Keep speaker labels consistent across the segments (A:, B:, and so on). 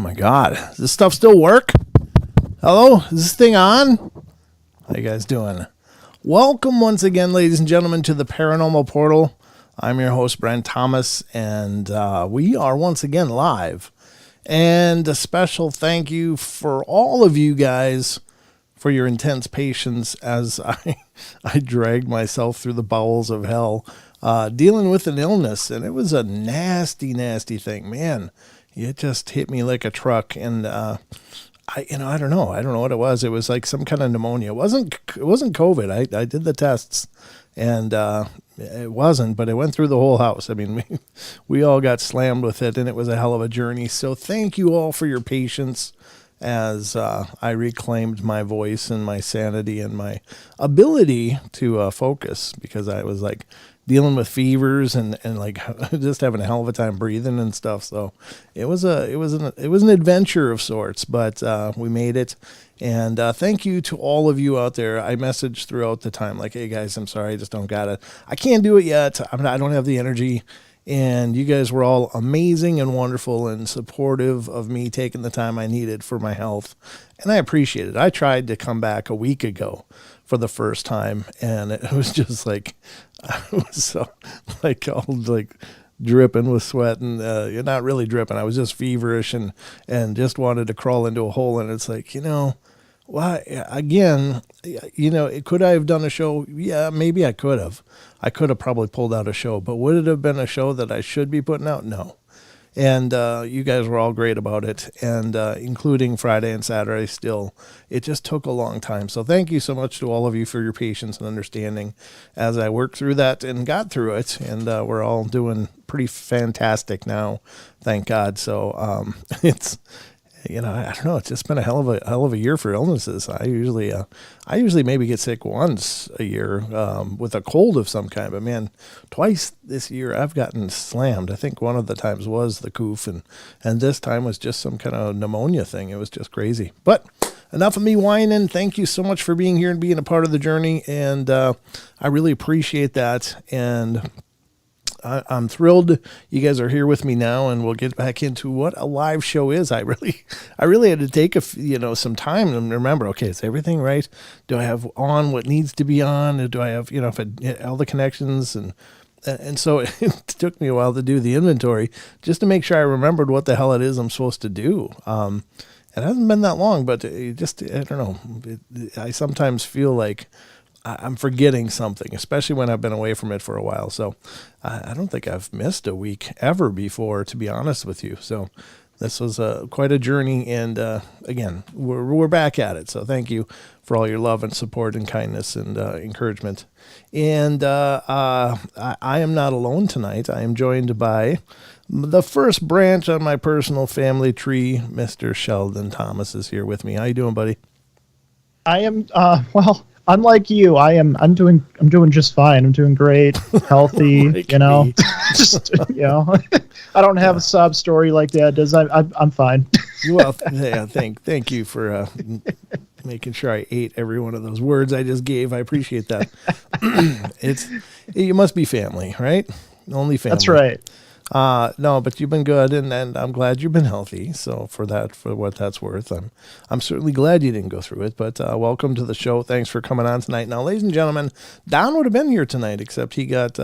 A: my God. Does this stuff still work? Hello? Is this thing on? How you guys doing? Welcome once again, ladies and gentlemen, to the Paranormal Portal. I'm your host, Brent Thomas, and we are once again live. And a special thank you for all of you guys for your intense patience as I dragged myself through the bowels of hell, dealing with an illness. And it was a nasty, nasty thing. Man, it just hit me like a truck. And I don't know. I don't know what it was. It was like some kind of pneumonia. It wasn't COVID. I did the tests, and it wasn't, but it went through the whole house. I mean, we all got slammed with it, and it was a hell of a journey. So thank you all for your patience as I reclaimed my voice and my sanity and my ability to focus, because I was like dealing with fevers and like just having a hell of a time breathing and stuff. So it was an adventure of sorts, but we made it. And thank you to all of you out there. I messaged throughout the time like, hey guys, I'm sorry, I just don't got it. I can't do it yet. I don't have the energy. And you guys were all amazing and wonderful and supportive of me taking the time I needed for my health. And I appreciate it. I tried to come back a week ago for the first time, and it was just like, I was so like all like dripping with sweat, and not really dripping. I was just feverish and just wanted to crawl into a hole. And it's like, why again, could I have done a show? Yeah, maybe I could have. I could have probably pulled out a show, but would it have been a show that I should be putting out? No. And you guys were all great about it, and including Friday and Saturday still. It just took a long time. So thank you so much to all of you for your patience and understanding as I worked through that and got through it. And we're all doing pretty fantastic now, thank God. So it's... I don't know. It's just been a hell of a year for illnesses. I usually maybe get sick once a year with a cold of some kind. But man, twice this year I've gotten slammed. I think one of the times was the coof, and this time was just some kind of pneumonia thing. It was just crazy. But enough of me whining. Thank you so much for being here and being a part of the journey, and I really appreciate that. And I'm thrilled you guys are here with me now, and we'll get back into what a live show is. I really had to take some time to remember, okay, is everything right? Do I have on what needs to be on? Do I have, all the connections? And so it took me a while to do the inventory just to make sure I remembered what the hell it is I'm supposed to do. It hasn't been that long, but I don't know. I sometimes feel like I'm forgetting something, especially when I've been away from it for a while. So I don't think I've missed a week ever before, to be honest with you. So this was quite a journey. And again, we're back at it. So thank you for all your love and support and kindness and encouragement. And I am not alone tonight. I am joined by the first branch on my personal family tree. Mr. Sheldon Thomas is here with me. How you doing, buddy?
B: I am, unlike you, I'm doing just fine. I'm doing great, healthy,
A: like
B: just, I don't have a sob story like Dad does. I'm fine.
A: Well, yeah, thank you for making sure I ate every one of those words I just gave. I appreciate that. You must be family, right? Only family.
B: That's right.
A: No, but you've been good, and I'm glad you've been healthy. So for what that's worth, I'm certainly glad you didn't go through it. But welcome to the show. Thanks for coming on tonight. Now, ladies and gentlemen, Don would have been here tonight, except he got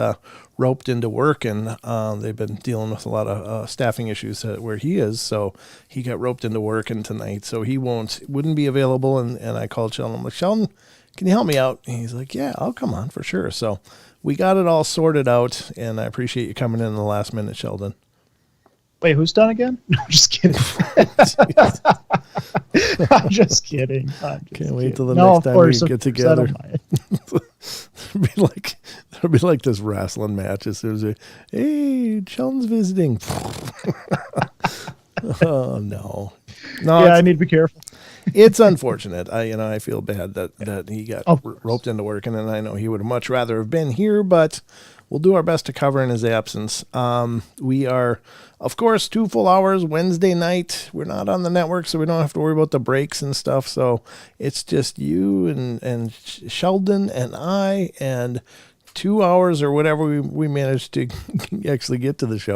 A: roped into work, and they've been dealing with a lot of staffing issues where he is. So he got roped into work, and tonight, so he wouldn't be available. And I called Sheldon. I'm like, Sheldon, can you help me out? And he's like, yeah, I'll come on for sure. So we got it all sorted out, and I appreciate you coming in the last minute, Sheldon.
B: Wait, who's done again? No, I'm just kidding. I'm just kidding.
A: Can't wait till the next time we get together. It'll be like this wrestling match. As soon as hey, Sheldon's visiting. Oh no.
B: Yeah, I need to be careful.
A: It's unfortunate. I feel bad that he got roped into work, and I know he would much rather have been here, but we'll do our best to cover in his absence. We are, of course, 2 full hours Wednesday night. We're not on the network, so we don't have to worry about the breaks and stuff. So it's just you and Sheldon and I, and 2 hours or whatever we managed to actually get to the show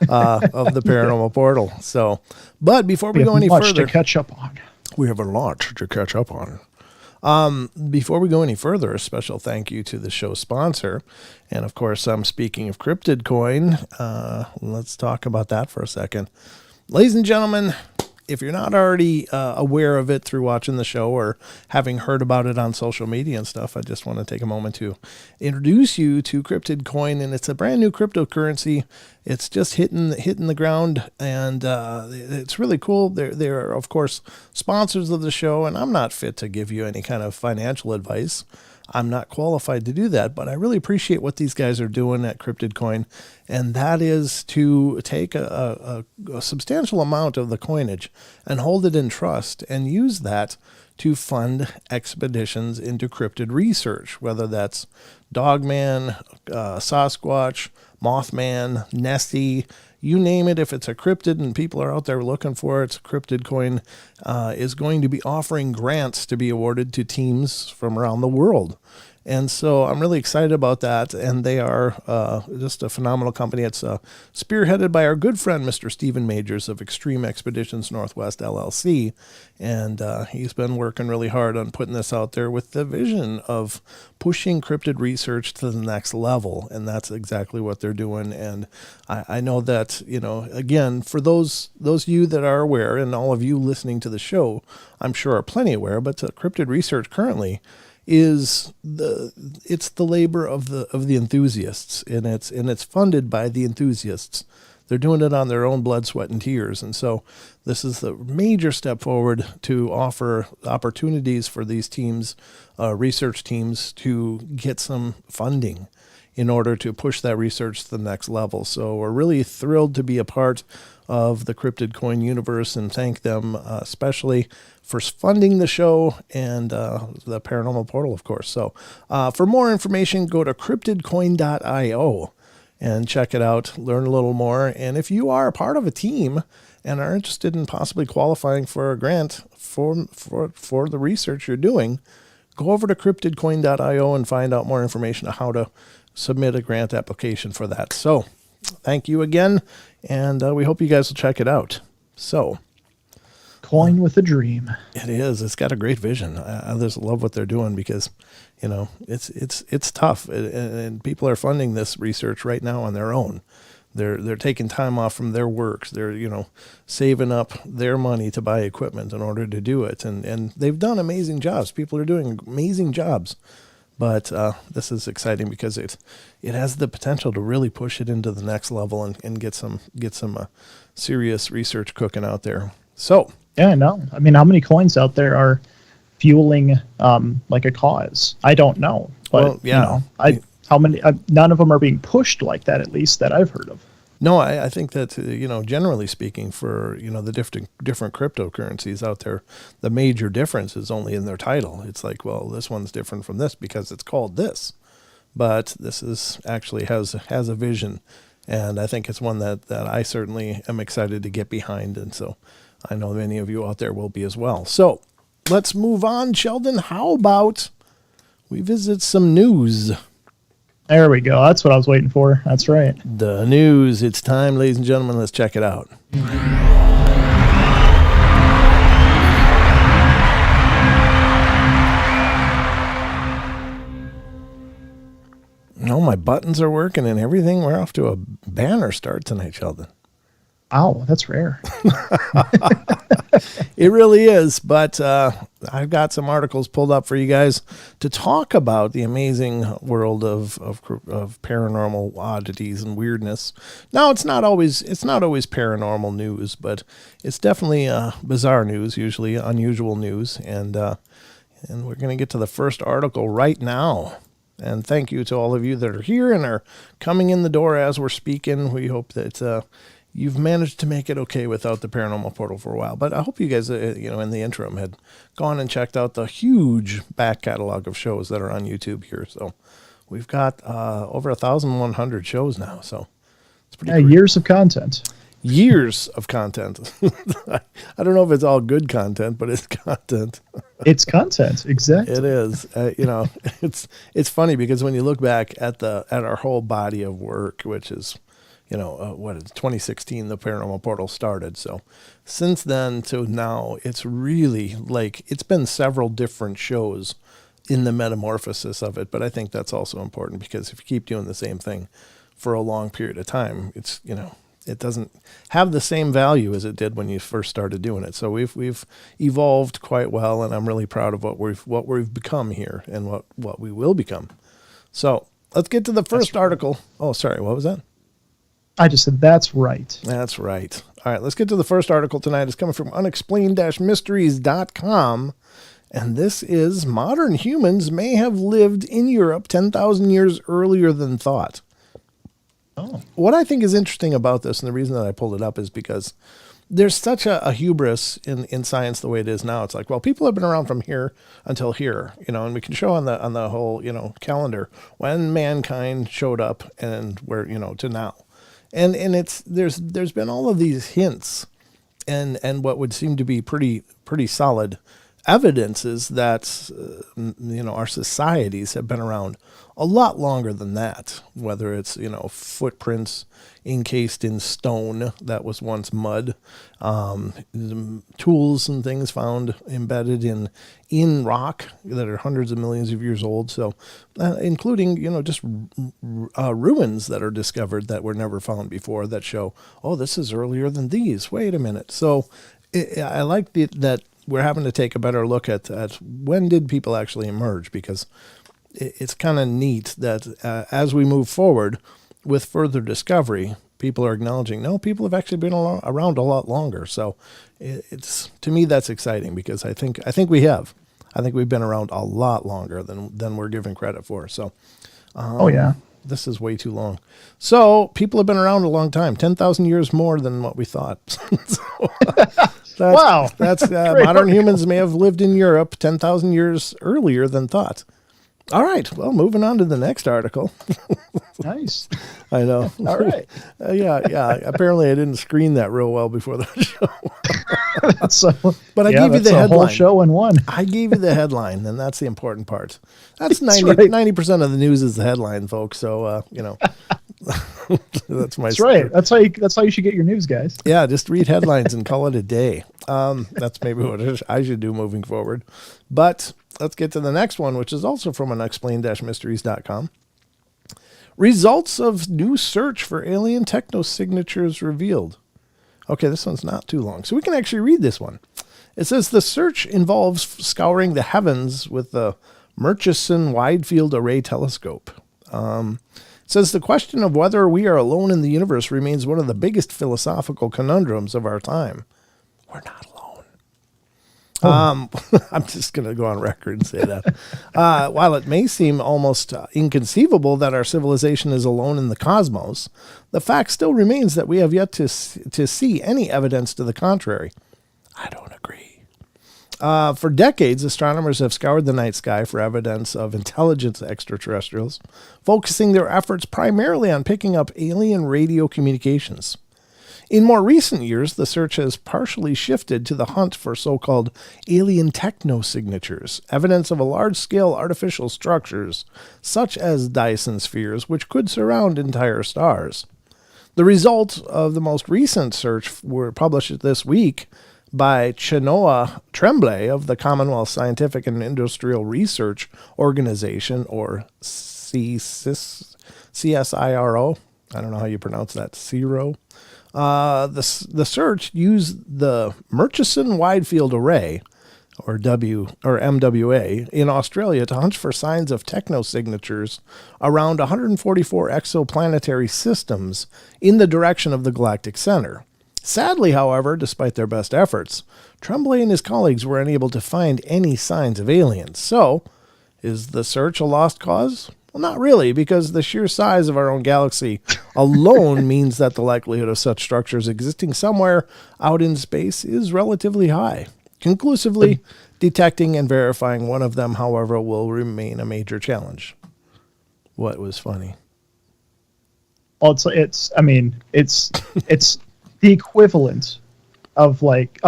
A: of the Paranormal Portal. So, but before we go any
B: much
A: further,
B: to catch up on.
A: we have a lot to catch up on. Before we go any further, a special thank you to the show sponsor. And of course, I'm speaking of Cryptid Coin. Let's talk about that for a second. Ladies and gentlemen, if you're not already aware of it through watching the show or having heard about it on social media and stuff, I just want to take a moment to introduce you to Cryptid Coin, and it's a brand new cryptocurrency. It's just hitting the ground, and it's really cool. They're of course sponsors of the show, and I'm not fit to give you any kind of financial advice. I'm not qualified to do that, but I really appreciate what these guys are doing at Cryptid Coin, and that is to take a substantial amount of the coinage and hold it in trust and use that to fund expeditions into cryptid research, whether that's Dogman, Sasquatch, Mothman, Nessie, you name it. If it's a cryptid and people are out there looking for it, Cryptid Coin is going to be offering grants to be awarded to teams from around the world. And so I'm really excited about that. And they are just a phenomenal company. It's spearheaded by our good friend, Mr. Stephen Majors of Extreme Expeditions Northwest LLC. And he's been working really hard on putting this out there with the vision of pushing cryptid research to the next level. And that's exactly what they're doing. And I know that, again, for those of you that are aware, and all of you listening to the show, I'm sure are plenty aware, but cryptid research currently is the labor of the enthusiasts, and it's funded by the enthusiasts. They're doing it on their own blood, sweat, and tears. And so this is the major step forward to offer opportunities for these teams, research teams, to get some funding in order to push that research to the next level. So we're really thrilled to be a part of the Cryptid Coin universe and thank them especially for funding the show and the Paranormal Portal, of course. So for more information, go to cryptidcoin.io and check it out, learn a little more. And if you are a part of a team and are interested in possibly qualifying for a grant for the research you're doing, go over to cryptidcoin.io and find out more information on how to submit a grant application for that. So thank you again, and we hope you guys will check it out. So,
B: Coin with a dream.
A: It is. It's got a great vision. I just love what they're doing because, it's tough, and people are funding this research right now on their own. They're taking time off from their works. They're saving up their money to buy equipment in order to do it, and they've done amazing jobs. People are doing amazing jobs. But this is exciting because it has the potential to really push it into the next level and get some serious research cooking out there. So
B: yeah, no, I mean, how many coins out there are fueling like a cause? I don't know, but
A: well, yeah,
B: how many? None of them are being pushed like that, at least that I've heard of.
A: No, I think that, generally speaking, for, the different cryptocurrencies out there, the major difference is only in their title. It's like, well, this one's different from this because it's called this. But this is actually has a vision, and I think it's one that I certainly am excited to get behind, and so I know many of you out there will be as well. So let's move on, Sheldon. How about we visit some news?
B: There we go. That's what I was waiting for. That's right.
A: The news. It's time, ladies and gentlemen. Let's check it out. No, my buttons are working and everything. We're off to a banner start tonight, Sheldon.
B: Ow, that's rare.
A: It really is, but I've got some articles pulled up for you guys to talk about the amazing world of paranormal oddities and weirdness. Now, it's not always paranormal news, but it's definitely bizarre news, usually unusual news, and we're going to get to the first article right now. And thank you to all of you that are here and are coming in the door as we're speaking. We hope that you've managed to make it okay without the Paranormal Portal for a while. But I hope you guys, in the interim, had gone and checked out the huge back catalog of shows that are on YouTube here. So we've got over 1,100 shows now. So it's pretty great.
B: Years of content.
A: years of content. I don't know if it's all good content, but it's content.
B: It's content, exactly.
A: It is. It's funny because when you look back at our whole body of work, which is, what is 2016, the Paranormal Portal started. So since then to now, it's really like it's been several different shows in the metamorphosis of it. But I think that's also important because if you keep doing the same thing for a long period of time, it's, it doesn't have the same value as it did when you first started doing it. So we've evolved quite well, and I'm really proud of what we've become here and what we will become. So let's get to the first article. Oh, sorry, what was that?
B: I just said that's right.
A: That's right. All right, let's get to the first article tonight. It's coming from unexplained-mysteries.com, and this is modern humans may have lived in Europe 10,000 years earlier than thought.
B: Oh.
A: What I think is interesting about this, and the reason that I pulled it up, is because there's such a hubris in science the way it is now. It's like, well, people have been around from here until here, and we can show on the whole, calendar when mankind showed up and where, to now. And there's been all of these hints and what would seem to be pretty solid evidences that, our societies have been around a lot longer than that, whether it's, footprints encased in stone that was once mud, tools and things found embedded in rock that are hundreds of millions of years old. So including, just ruins that are discovered that were never found before that show, oh, this is earlier than these. Wait a minute. So I like that we're having to take a better look at when did people actually emerge, because it's kind of neat that as we move forward with further discovery, people are acknowledging, no, people have actually been around a lot longer. So it's, to me, that's exciting because I think we have. I think we've been around a lot longer than we're given credit for. So,
B: oh yeah,
A: this is way too long. So people have been around a long time, 10,000 years more than what we thought.
B: Wow.
A: That's modern humans may have lived in Europe 10,000 years earlier than thought. All right. Well, moving on to the next article.
B: Nice.
A: I know.
B: All right.
A: Yeah. Apparently, I didn't screen that real well before the show. But I gave you the headline.
B: Whole show in one.
A: I gave you the headline, and that's the important part. That's 90% of the news is the headline, folks. So that's my.
B: That's right. That's how you should get your news, guys.
A: Yeah, just read headlines and call it a day. That's maybe what I should do moving forward. But let's get to the next one, which is also from unexplained-mysteries.com. Results of new search for alien techno-signatures revealed. Okay, this one's not too long, so we can actually read this one. It says the search involves scouring the heavens with the Murchison Wide Field Array Telescope. It says the question of whether we are alone in the universe remains one of the biggest philosophical conundrums of our time. We're not alone. I'm just going to go on record and say that. While it may seem almost inconceivable that our civilization is alone in the cosmos, the fact still remains that we have yet to see any evidence to the contrary. I don't agree. For decades, astronomers have scoured the night sky for evidence of intelligent extraterrestrials, focusing their efforts primarily on picking up alien radio communications. In more recent years, the search has partially shifted to the hunt for so-called alien techno-signatures, evidence of a large-scale artificial structures, such as Dyson spheres, which could surround entire stars. The results of the most recent search were published this week by Chenoa Tremblay of the Commonwealth Scientific and Industrial Research Organization, or CSIRO. I don't know how you pronounce that, CIRO. The search used the Murchison Wide Field Array, or MWA, in Australia to hunt for signs of techno-signatures around 144 exoplanetary systems in the direction of the galactic center. Sadly, however, despite their best efforts, Tremblay and his colleagues were unable to find any signs of aliens. So, is the search a lost cause? Well, not really, because the sheer size of our own galaxy alone means that the likelihood of such structures existing somewhere out in space is relatively high. Conclusively, detecting and verifying one of them, however, will remain a major challenge. What was funny?
B: Well, it's the equivalent of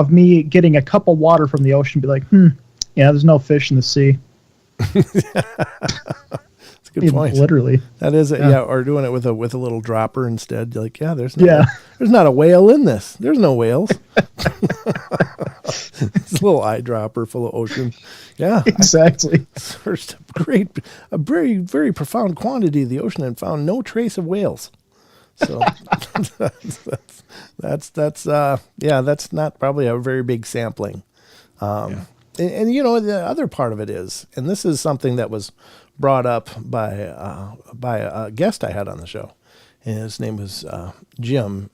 B: me getting a cup of water from the ocean and be like, yeah, there's no fish in the sea.
A: That's a good point.
B: Literally.
A: That is it. Yeah. Or doing it with a little dropper instead. Like, there's not a whale in this. There's no whales. It's a little eyedropper full of ocean. Yeah.
B: Exactly.
A: Searched a very, very profound quantity of the ocean and found no trace of whales. So that's not probably a very big sampling. And the other part of it is, and this is something that was brought up by a guest I had on the show, and his name was Jim,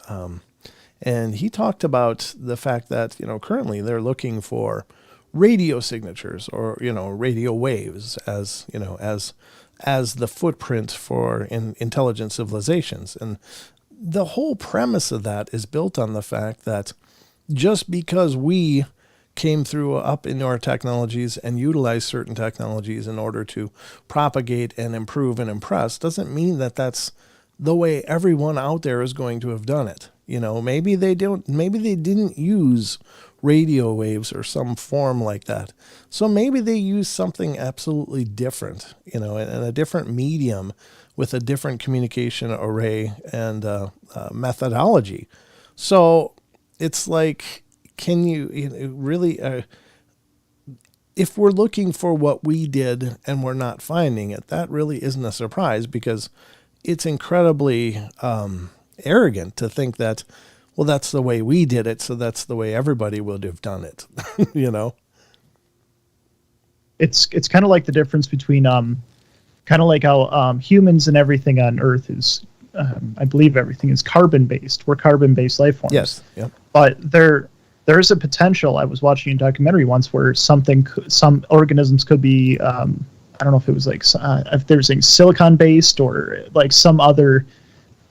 A: and he talked about the fact that currently they're looking for radio signatures or radio waves as the footprint for intelligent civilizations, and the whole premise of that is built on the fact that just because we came up in our technologies and utilized certain technologies in order to propagate and improve and impress doesn't mean that that's the way everyone out there is going to have done it. Maybe they didn't use radio waves or some form like that. So maybe they use something absolutely different, in a different medium with a different communication array and methodology. So it's like, can you really, if we're looking for what we did and we're not finding it, that really isn't a surprise, because it's incredibly arrogant to think that, well, that's the way we did it, so that's the way everybody would have done it.
B: It's kind of like the difference between kind of like how humans and everything on Earth is, I believe everything is carbon-based. We're carbon-based life forms.
A: Yes. Yep.
B: But there's a potential. I was watching a documentary once where some organisms could be, I don't know if it was like, if there's like silicon-based or like some other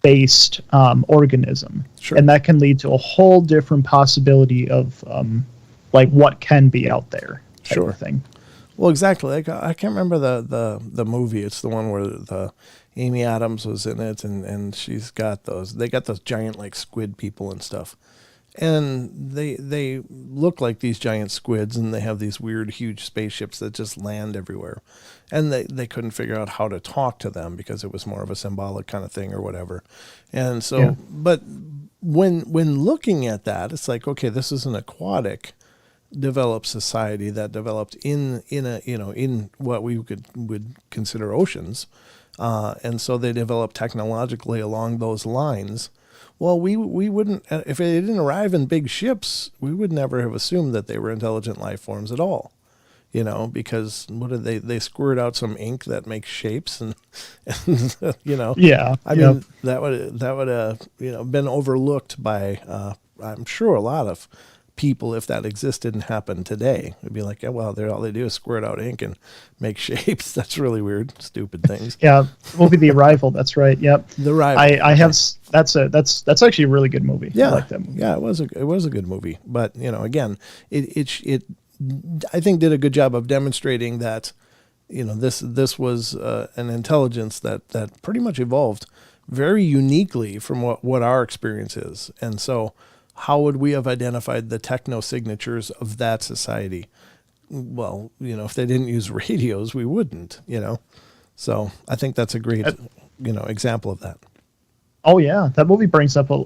B: based organism.
A: Sure.
B: And that can lead to a whole different possibility of like what can be out there.
A: Sure.
B: Thing.
A: Well, exactly. Like, I can't remember the movie. It's the one where the Amy Adams was in it, and she's got they got those giant like squid people and stuff. And they look like these giant squids, and they have these weird, huge spaceships that just land everywhere. And they couldn't figure out how to talk to them because it was more of a symbolic kind of thing or whatever. And so, but when looking at that, it's like, okay, this is an aquatic developed society that developed in what we would consider oceans. And so they developed technologically along those lines. Well, we wouldn't, if they didn't arrive in big ships, we would never have assumed that they were intelligent life forms at all, because what did they squirt out some ink that makes shapes and
B: Yeah.
A: I mean, that would have, been overlooked by, I'm sure a lot of people if that existed and happened today. It'd be like, well, all they do is squirt out ink and make shapes. That's really weird, stupid things.
B: Yeah, movie The Arrival. That's right. Yep.
A: The Arrival.
B: I have. That's actually a really good movie.
A: Yeah,
B: I like that movie.
A: Yeah, it was a good movie. But again, it I think did a good job of demonstrating that this was an intelligence that pretty much evolved very uniquely from what our experience is, and so. How would we have identified the techno-signatures of that society? Well, if they didn't use radios, we wouldn't, So I think that's a great, example of that.
B: Oh, yeah. That movie brings up a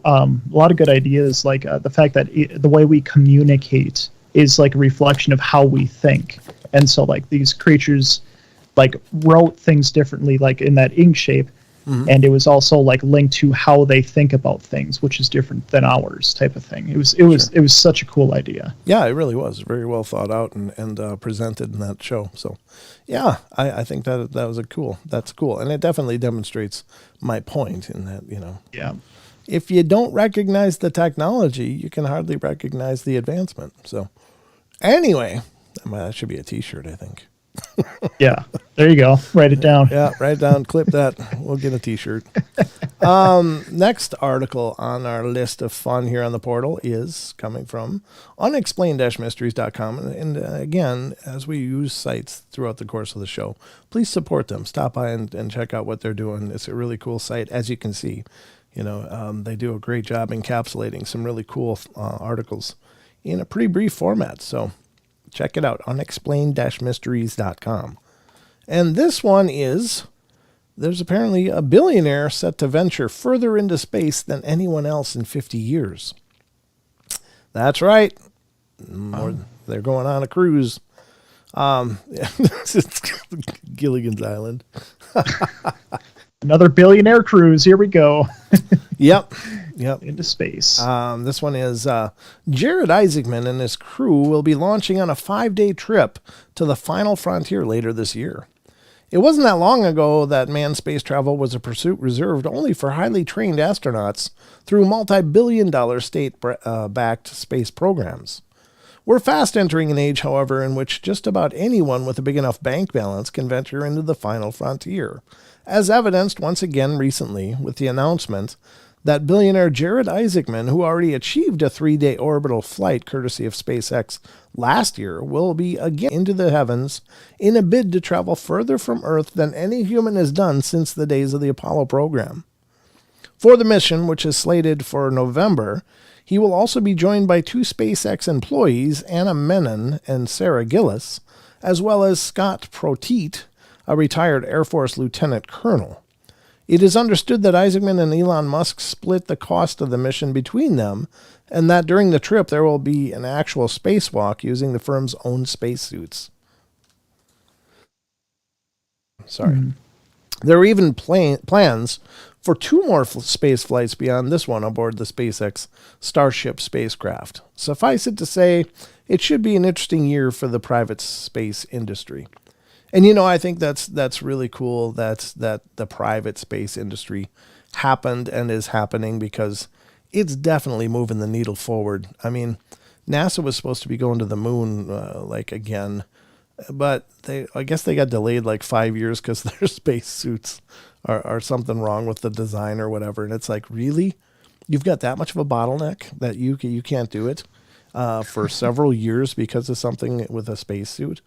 B: lot of good ideas, like the fact that the way we communicate is like a reflection of how we think. And so like these creatures like wrote things differently, like in that ink shape. Mm-hmm. And it was also like linked to how they think about things, which is different than ours, type of thing. It was such a cool idea.
A: Yeah, it really was very well thought out and presented in that show. So, yeah, I think that's cool, and it definitely demonstrates my point in that
B: Yeah.
A: If you don't recognize the technology, you can hardly recognize the advancement. So, anyway, that should be a T-shirt, I think.
B: Yeah, there you go. Write it down.
A: Yeah, write it down, clip that. We'll get a T-shirt. Next article on our list of fun here on the portal is coming from unexplained-mysteries.com. And again, as we use sites throughout the course of the show, please support them. Stop by and check out what they're doing. It's a really cool site, as you can see. They do a great job encapsulating some really cool articles in a pretty brief format. So check it out, unexplained-mysteries.com. And this one is, there's apparently a billionaire set to venture further into space than anyone else in 50 years. That's right. They're going on a cruise. It's Gilligan's Island.
B: Another billionaire cruise. Here we go.
A: Yep.
B: Into space.
A: This one is Jared Isaacman and his crew will be launching on a 5-day trip to the final frontier later this year. It wasn't that long ago that manned space travel was a pursuit reserved only for highly trained astronauts through multi-billion-dollar state-backed space programs. We're fast entering an age, however, in which just about anyone with a big enough bank balance can venture into the final frontier, as evidenced once again recently with the announcement that billionaire Jared Isaacman, who already achieved a 3-day orbital flight courtesy of SpaceX last year, will be again into the heavens in a bid to travel further from Earth than any human has done since the days of the Apollo program. For the mission, which is slated for November, he will also be joined by 2 SpaceX employees, Anna Menon and Sarah Gillis, as well as Scott Proteet, a retired Air Force lieutenant colonel. It is understood that Isaacman and Elon Musk split the cost of the mission between them, and that during the trip there will be an actual spacewalk using the firm's own spacesuits. There are even plans for 2 more space flights beyond this one aboard the SpaceX Starship spacecraft. Suffice it to say, it should be an interesting year for the private space industry. And, I think that's really cool that the private space industry happened and is happening, because it's definitely moving the needle forward. I mean, NASA was supposed to be going to the moon again, but I guess they got delayed 5 years because their space suits are something wrong with the design or whatever. And it's like, really? You've got that much of a bottleneck that you can't do it for several years because of something with a spacesuit?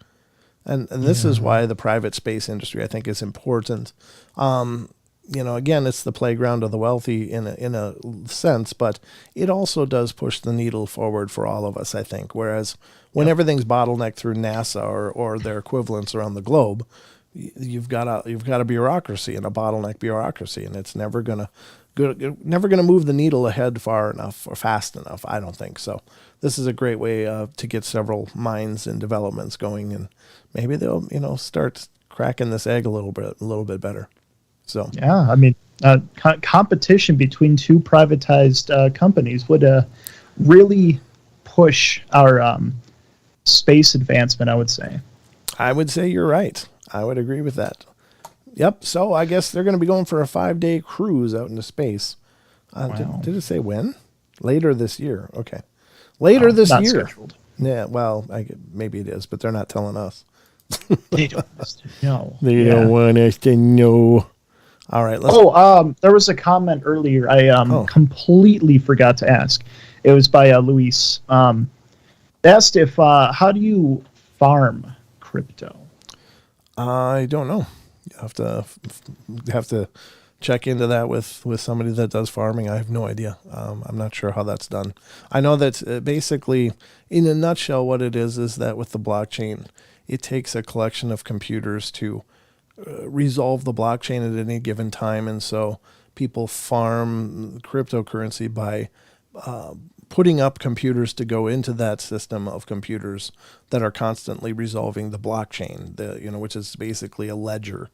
A: And this is why the private space industry, I think, is important. Again, it's the playground of the wealthy in a sense, but it also does push the needle forward for all of us, I think. Whereas when everything's bottlenecked through NASA or their equivalents around the globe, you've got a bureaucracy and a bottleneck bureaucracy, and it's never gonna move the needle ahead far enough or fast enough. I don't think so. This is a great way to get several minds and developments going, and maybe they'll start cracking this egg a little bit better. So
B: yeah, I mean, competition between 2 privatized companies would really push our space advancement, I would say.
A: I would say you're right. I would agree with that. Yep. So I guess they're going to be going for a 5-day cruise out into space.
B: Wow.
A: Did it say when? Later this year. Okay. Later this
B: not
A: year.
B: Scheduled.
A: Yeah. Well, maybe it is, but they're not telling us.
B: They don't want us to know.
A: They don't want us to know. All right.
B: There was a comment earlier I completely forgot to ask. It was by Luis. Asked if how do you farm crypto?
A: I don't know. You have to check into that with somebody that does farming. I have no idea. I'm not sure how that's done. I know that basically, in a nutshell, what it is that with the blockchain, it takes a collection of computers to resolve the blockchain at any given time, and so people farm cryptocurrency by putting up computers to go into that system of computers that are constantly resolving the blockchain, which is basically a ledger.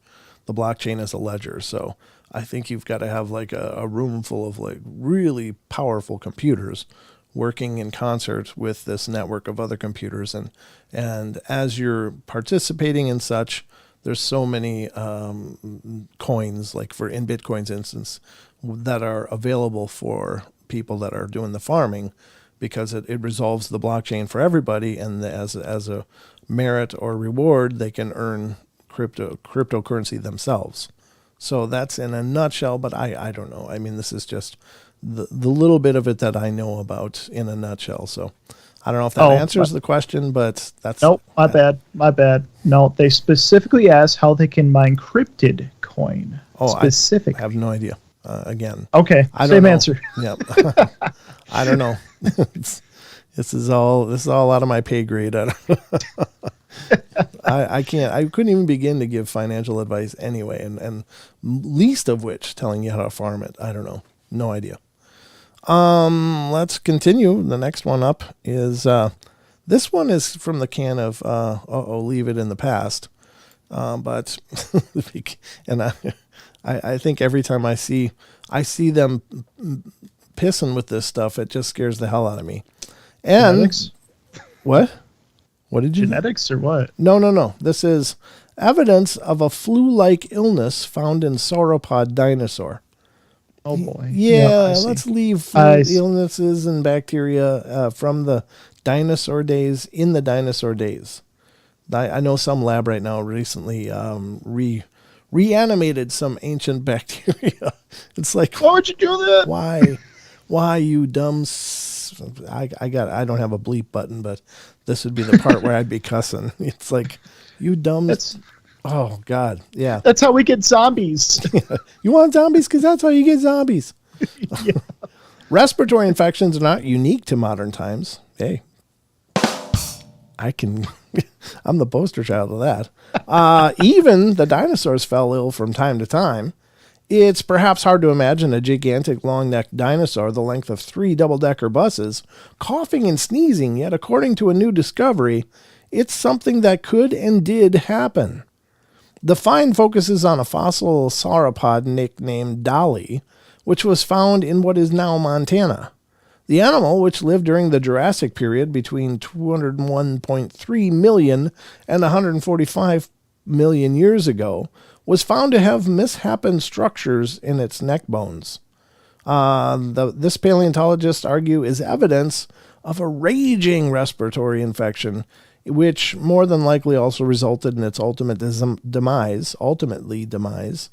A: The blockchain is a ledger. So I think you've got to have a room full of really powerful computers working in concert with this network of other computers. And as you're participating in such, there's so many coins, in Bitcoin's instance, that are available for people that are doing the farming, because it resolves the blockchain for everybody, and as a merit or reward, they can earn cryptocurrency themselves. So that's in a nutshell, but I don't know. I mean, this is just the little bit of it that I know about in a nutshell. So I don't know if that answers the question, but that's...
B: Nope, my bad. No, they specifically asked how they can mine Cryptid coin.
A: Specific. I have no idea. Again.
B: Okay,
A: I don't
B: same
A: know.
B: answer.
A: Yep. I don't know. This is all out of my pay grade. I can't. I couldn't even begin to give financial advice anyway, and least of which telling you how to farm it. I don't know. No idea. Let's continue. The next one up is this one is from the can of leave it in the past. But and I think every time I see them pissing with this stuff, it just scares the hell out of me. And
B: Genetics?
A: What did you
B: Genetics or what?
A: No. This is evidence of a flu-like illness found in sauropod dinosaur.
B: Oh boy.
A: Yeah,
B: Yep,
A: let's leave flu illnesses and bacteria from the dinosaur days in the dinosaur days. I know some lab right now recently reanimated some ancient bacteria. It's like,
B: why would you do that?
A: Why you dumb? I don't have a bleep button, but this would be the part where I'd be cussing. It's like, you dumb. Oh God, yeah.
B: That's how we get zombies.
A: You want zombies? Because that's how you get zombies.
B: Yeah.
A: Respiratory infections are not unique to modern times. Hey, I'm the poster child of that. Even the dinosaurs fell ill from time to time. It's perhaps hard to imagine a gigantic long-necked dinosaur the length of 3 double-decker buses coughing and sneezing, yet according to a new discovery, it's something that could and did happen. The find focuses on a fossil sauropod nicknamed Dolly, which was found in what is now Montana. The animal, which lived during the Jurassic period between 201.3 million and 145 million years ago, was found to have misshapen structures in its neck bones. This paleontologists argue is evidence of a raging respiratory infection, which more than likely also resulted in its ultimately demise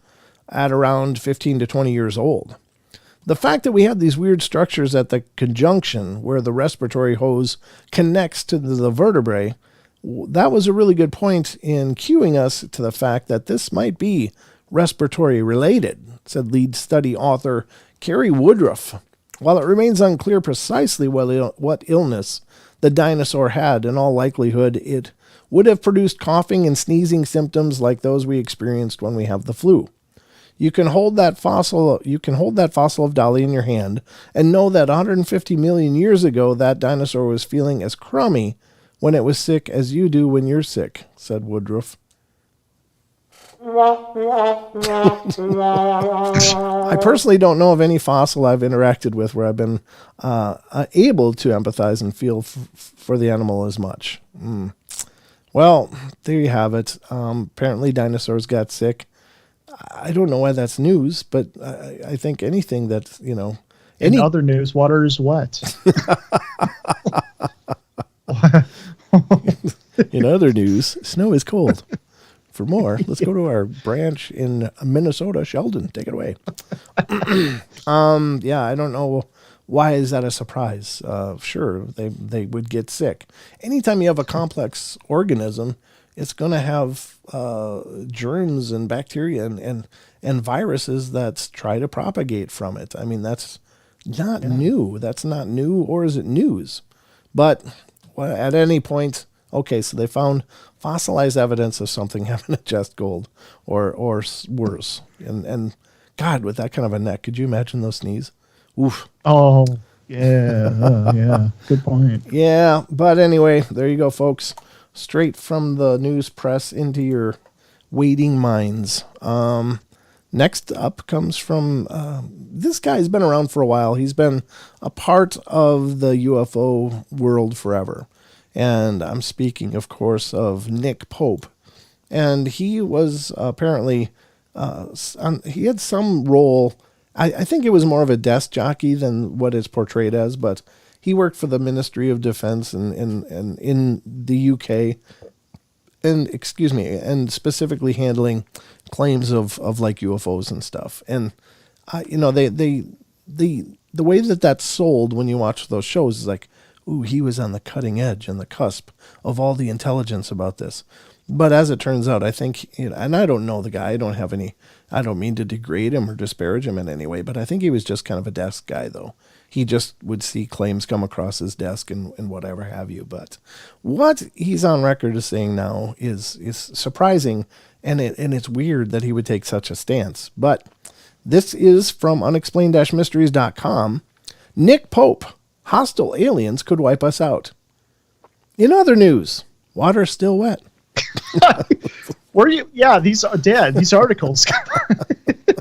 A: at around 15 to 20 years old. The fact that we have these weird structures at the conjunction where the respiratory hose connects to the vertebrae, that was a really good point in cueing us to the fact that this might be respiratory related, said lead study author Carrie Woodruff. While it remains unclear precisely what illness the dinosaur had, in all likelihood it would have produced coughing and sneezing symptoms like those we experienced when we have the flu. You can hold that fossil of Dolly in your hand and know that 150 million years ago that dinosaur was feeling as crummy when it was sick as you do when you're sick, said Woodruff. I personally don't know of any fossil I've interacted with where I've been able to empathize and feel for the animal as much. Well, there you have it. Apparently dinosaurs got sick. I don't know why that's news, but I think anything that,
B: In other news, water is wet.
A: In other news, snow is cold. For more, let's go to our branch in Minnesota. Sheldon, take it away. Yeah, I don't know. Why is that a surprise? Sure, they would get sick. Anytime you have a complex organism, it's going to have germs and bacteria and viruses that try to propagate from it. I mean, that's not new. That's not new, or is it news? But at any point, okay, so they found fossilized evidence of something having a chest cold or worse. And God, with that kind of a neck, could you imagine those sneeze? Oof.
B: Oh, yeah. Yeah. Good point.
A: Yeah, but anyway, there you go, folks. Straight from the news press into your waiting minds. Next up comes from, this guy's been around for a while. He's been a part of the UFO world forever. And I'm speaking, of course, of Nick Pope. And he was apparently, he had some role. I think it was more of a desk jockey than what it's portrayed as, but he worked for the Ministry of Defense in the UK, and specifically handling claims of like UFOs and stuff. And the way that that's sold when you watch those shows is like, ooh, he was on the cutting edge and the cusp of all the intelligence about this. But as it turns out, I think, and I don't know the guy. I don't mean to degrade him or disparage him in any way, but I think he was just kind of a desk guy, though. He just would see claims come across his desk and whatever have you. But what he's on record as saying now is surprising, and it's weird that he would take such a stance. But this is from unexplained-mysteries.com. Nick Pope, hostile aliens could wipe us out. In other news, water's still wet.
B: Were you? Yeah, these are dead. These articles.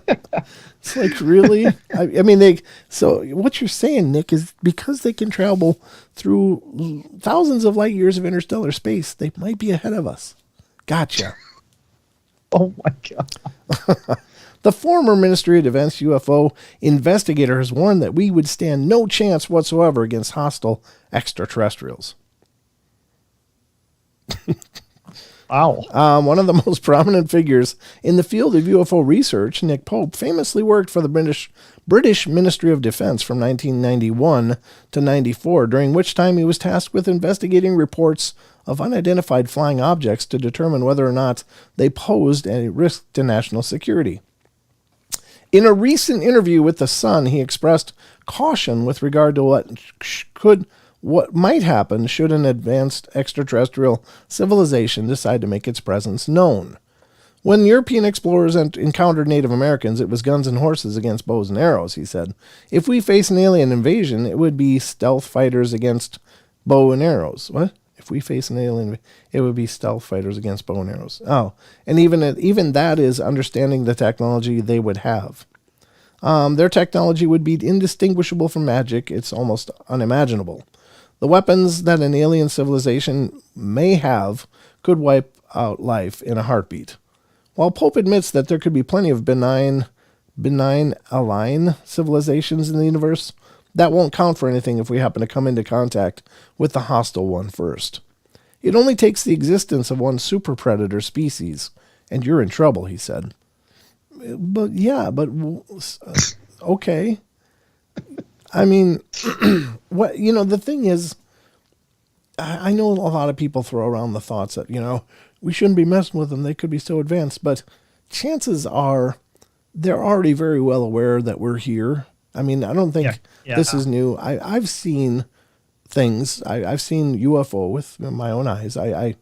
A: It's like, really? I mean, so what you're saying, Nick, is because they can travel through thousands of light years of interstellar space, they might be ahead of us. Gotcha.
B: Oh my God.
A: The former Ministry of Defense UFO investigator has warned that we would stand no chance whatsoever against hostile extraterrestrials.
B: Wow.
A: One of the most prominent figures in the field of UFO research, Nick Pope, famously worked for the British Ministry of Defense from 1991 to 94, during which time he was tasked with investigating reports of unidentified flying objects to determine whether or not they posed a risk to national security. In a recent interview with The Sun, he expressed caution with regard to what might happen should an advanced extraterrestrial civilization decide to make its presence known. When European explorers encountered Native Americans, it was guns and horses against bows and arrows, he said. If we face an alien invasion, it would be stealth fighters against bow and arrows. What? If we face an alien, it would be stealth fighters against bow and arrows. Oh, and even that is understanding the technology they would have. Their technology would be indistinguishable from magic. It's almost unimaginable. The weapons that an alien civilization may have could wipe out life in a heartbeat. While Pope admits that there could be plenty of benign align civilizations in the universe, that won't count for anything if we happen to come into contact with the hostile one first. It only takes the existence of one super predator species, and you're in trouble, he said. But okay. I mean, the thing is, I know a lot of people throw around the thoughts that, we shouldn't be messing with them. They could be so advanced, but chances are they're already very well aware that we're here. I mean, I don't think this is new. I've seen things. I've seen UFO with my own eyes. I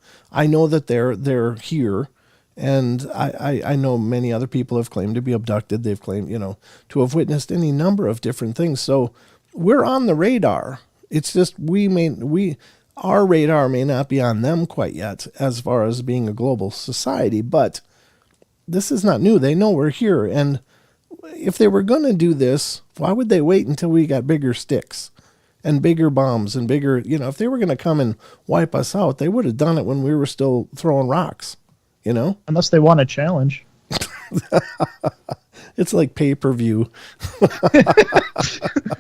A: know that they're here, and I know many other people have claimed to be abducted. They've claimed, to have witnessed any number of different things. So we're on the radar. It's just our radar may not be on them quite yet as far as being a global society, but this is not new. They know we're here, and if they were going to do this, why would they wait until we got bigger sticks and bigger bombs and bigger, if they were going to come and wipe us out, they would have done it when we were still throwing rocks,
B: Unless they want a challenge.
A: It's like pay-per-view.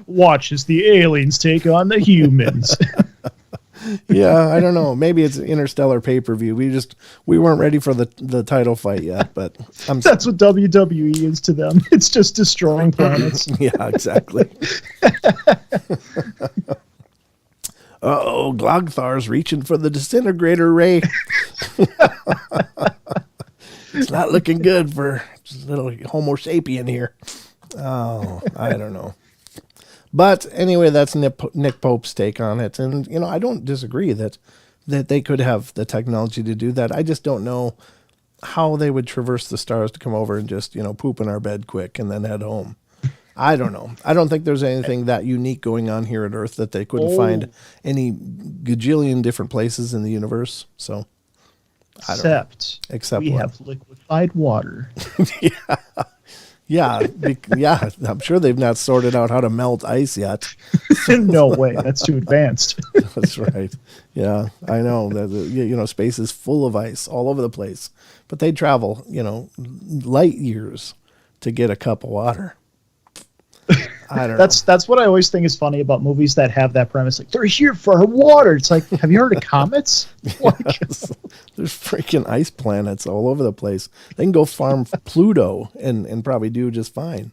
B: Watch as the aliens take on the humans.
A: Yeah, I don't know. Maybe it's interstellar pay-per-view. We weren't ready for the title fight yet, but
B: that's what WWE is to them. It's just destroying planets.
A: Yeah, exactly. Uh-oh, Glogthar's reaching for the disintegrator ray. It's not looking good for little Homo sapien here. Oh, I don't know. But anyway, that's Nick Pope's take on it. And, I don't disagree that they could have the technology to do that. I just don't know how they would traverse the stars to come over and just, poop in our bed quick and then head home. I don't know. I don't think there's anything that unique going on here at Earth that they couldn't find any gajillion different places in the universe. So, I don't know. Except
B: we have liquefied water.
A: Yeah, I'm sure they've not sorted out how to melt ice yet.
B: No way, that's too advanced.
A: That's right. Yeah, I know. Space is full of ice all over the place. But they travel, light years to get a cup of water. I don't know.
B: That's what I always think is funny about movies that have that premise. Like, they're here for our water. It's like, have you heard of comets?
A: Yes. There's freaking ice planets all over the place. They can go farm Pluto and probably do just fine.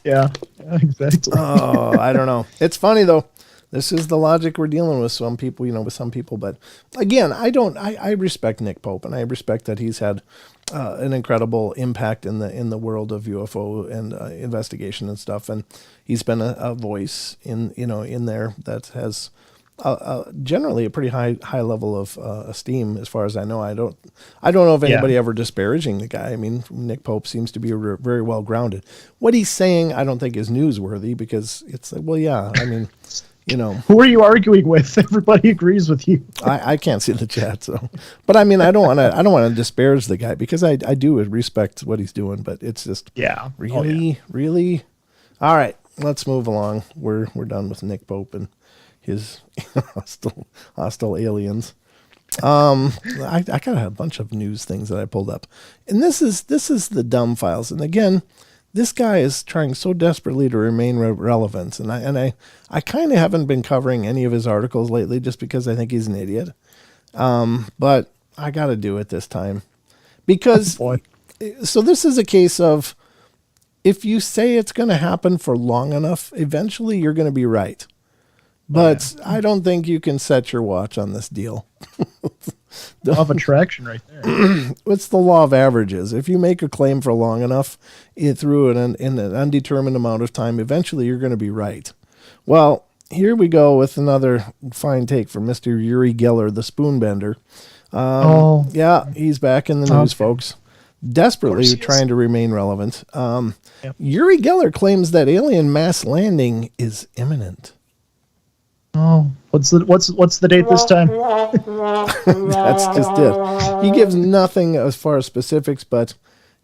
B: Yeah, exactly.
A: Oh, I don't know. It's funny, though. This is the logic we're dealing with some people, with some people. But again, I respect Nick Pope, and I respect that he's had an incredible impact in the world of UFO and investigation and stuff. And he's been a voice in there that has generally a pretty high level of esteem, as far as I know. I don't know if anybody ever disparaging the guy. I mean, Nick Pope seems to be very well grounded. What he's saying, I don't think is newsworthy, because it's like, well, yeah, I mean,
B: who are you arguing with? Everybody agrees with you.
A: I can't see the chat, so. But I mean, I don't want to disparage the guy, because I do respect what he's doing. But it's just really. All right, let's move along. We're done with Nick Pope and his hostile aliens. I got a bunch of news things that I pulled up, and this is the dumb files. And again, this guy is trying so desperately to remain relevant, and I kind of haven't been covering any of his articles lately, just because I think he's an idiot. But I got to do it this time, because so this is a case of, if you say it's going to happen for long enough, eventually you're going to be right. But I don't think you can set your watch on this deal.
B: Law of attraction right there.
A: It's the law of averages. If you make a claim for long enough, through in an undetermined amount of time, eventually you're going to be right. Well, here we go with another fine take from Mr. Uri Geller, the spoonbender. Yeah, he's back in the news, folks. Desperately trying to remain relevant. Uri Geller claims that alien mass landing is imminent.
B: Oh, what's the date this time?
A: That's just it. He gives nothing as far as specifics, but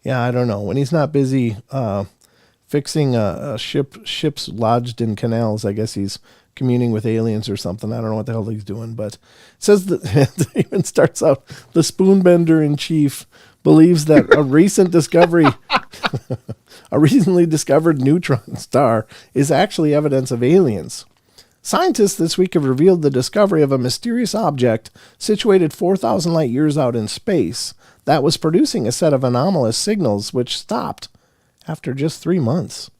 A: yeah, I don't know. When he's not busy fixing ships lodged in canals, I guess he's communing with aliens or something. I don't know what the hell he's doing, but it says that it even starts out, the spoonbender in chief believes that a recently discovered neutron star is actually evidence of aliens. Scientists this week have revealed the discovery of a mysterious object situated 4,000 light years out in space that was producing a set of anomalous signals which stopped after just 3 months.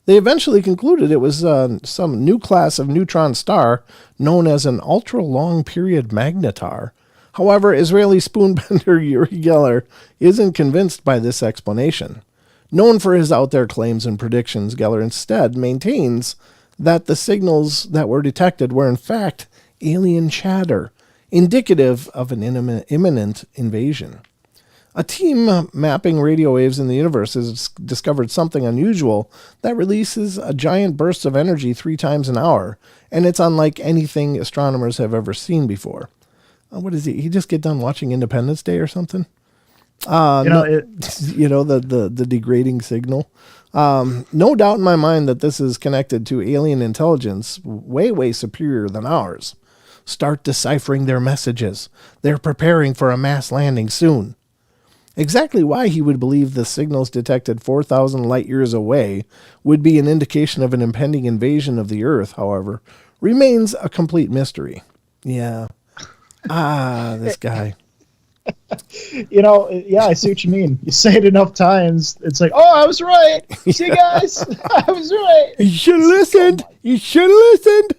A: They eventually concluded it was some new class of neutron star known as an ultra-long period magnetar. However, Israeli spoonbender Uri Geller isn't convinced by this explanation. Known for his out-there claims and predictions, Geller instead maintains that the signals that were detected were in fact alien chatter, indicative of an imminent invasion. A team mapping radio waves in the universe has discovered something unusual that releases a giant burst of energy 3 times an hour, and it's unlike anything astronomers have ever seen before. What is he? He just get done watching Independence Day or something? The degrading signal. No doubt in my mind that this is connected to alien intelligence way superior than ours. Start deciphering their messages. They're preparing for a mass landing soon. Exactly why he would believe the signals detected 4,000 light years away would be an indication of an impending invasion of the Earth, however, remains a complete mystery. Yeah. This guy.
B: I see what you mean. You say it enough times, it's like, oh, I was right. See you guys, I was right.
A: You should have listened. You should have listened.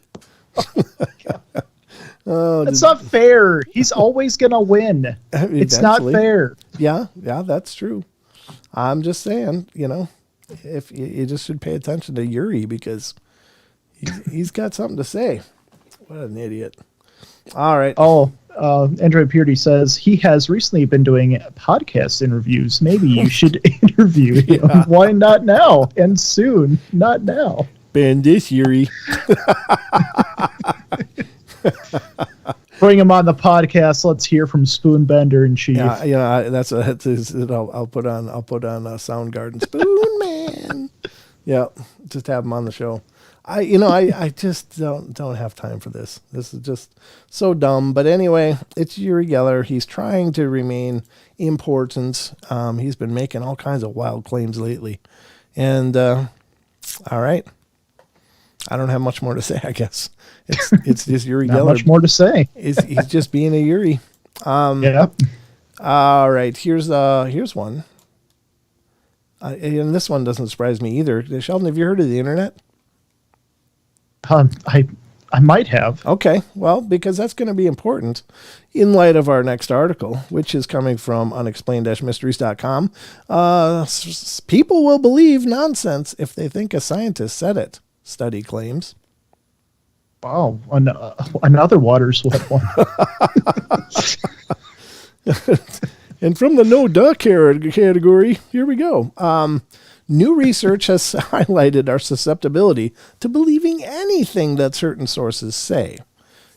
B: That's not fair. He's always gonna win. It's not fair.
A: Yeah, that's true. I'm just saying, if you just should pay attention to Uri, because he's got something to say. What an idiot. All right.
B: Android Purity says he has recently been doing podcast interviews. Maybe you should interview him. Yeah. Why not now? And soon, not now.
A: Ban this, Uri.
B: Bring him on the podcast. Let's hear from Spoonbender in Chief.
A: Yeah, that's I'll put on Soundgarden. Spoon Man. Yeah, just have him on the show. I just don't have time for this. This is just so dumb. But anyway, it's Uri Geller. He's trying to remain important. He's been making all kinds of wild claims lately. And all right. I don't have much more to say, I guess. It's just Uri Geller.
B: Not much more to say.
A: He's just being a Uri.
B: Yeah.
A: All right. Here's one. And this one doesn't surprise me either. Sheldon, have you heard of the internet?
B: I I might have.
A: Okay, well, because that's going to be important in light of our next article, which is coming from unexplained-mysteries.com. People will believe nonsense if they think a scientist said it, study claims.
B: Wow, another water slip one.
A: And from the no-duh category, here we go. New research has highlighted our susceptibility to believing anything that certain sources say.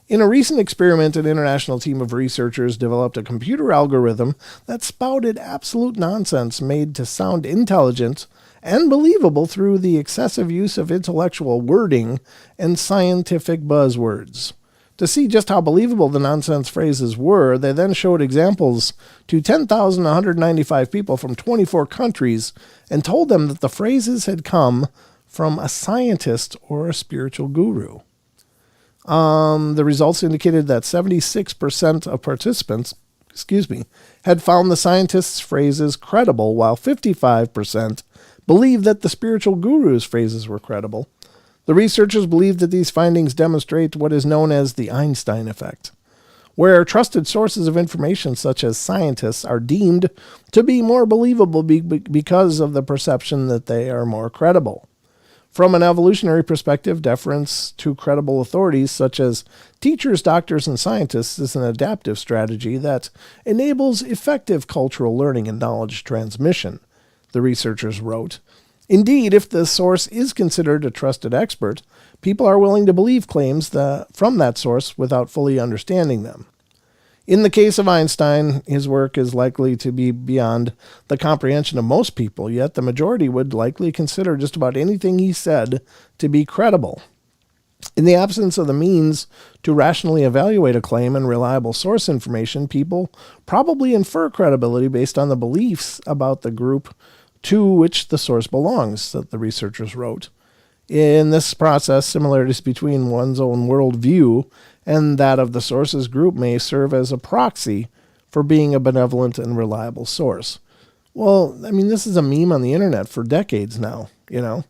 A: In a recent experiment, an international team of researchers developed a computer algorithm that spouted absolute nonsense made to sound intelligent and believable through the excessive use of intellectual wording and scientific buzzwords. To see just how believable the nonsense phrases were, they then showed examples to 10,195 people from 24 countries and told them that the phrases had come from a scientist or a spiritual guru. The results indicated that 76% of participants, had found the scientist's phrases credible, while 55% believed that the spiritual guru's phrases were credible. The researchers believe that these findings demonstrate what is known as the Einstein effect, where trusted sources of information such as scientists are deemed to be more believable because of the perception that they are more credible. From an evolutionary perspective, deference to credible authorities such as teachers, doctors, and scientists is an adaptive strategy that enables effective cultural learning and knowledge transmission, the researchers wrote. Indeed, if the source is considered a trusted expert, people are willing to believe claims from that source without fully understanding them. In the case of Einstein, his work is likely to be beyond the comprehension of most people, yet the majority would likely consider just about anything he said to be credible. In the absence of the means to rationally evaluate a claim and reliable source information, people probably infer credibility based on the beliefs about the group to which the source belongs, that the researchers wrote. In this process, similarities between one's own worldview and that of the source's group may serve as a proxy for being a benevolent and reliable source. Well, I mean, this is a meme on the internet for decades now, you know?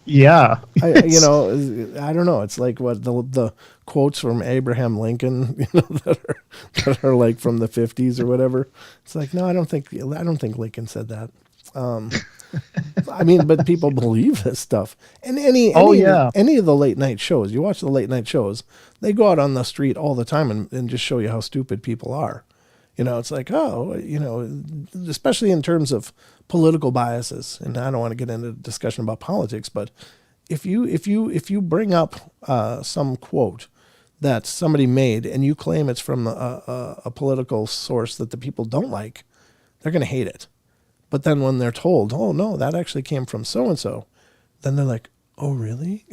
B: Yeah.
A: I don't know. It's like what the quotes from Abraham Lincoln, that are like from the 50s or whatever. It's like, no, I don't think Lincoln said that. I mean, but people believe this stuff. And any of the late night shows, you watch the late night shows, they go out on the street all the time and just show you how stupid people are. It's like, especially in terms of political biases. And I don't want to get into a discussion about politics, but if you bring up some quote that somebody made and you claim it's from a political source that the people don't like, they're going to hate it. But then when they're told, oh no, that actually came from so-and-so, then they're like, oh really?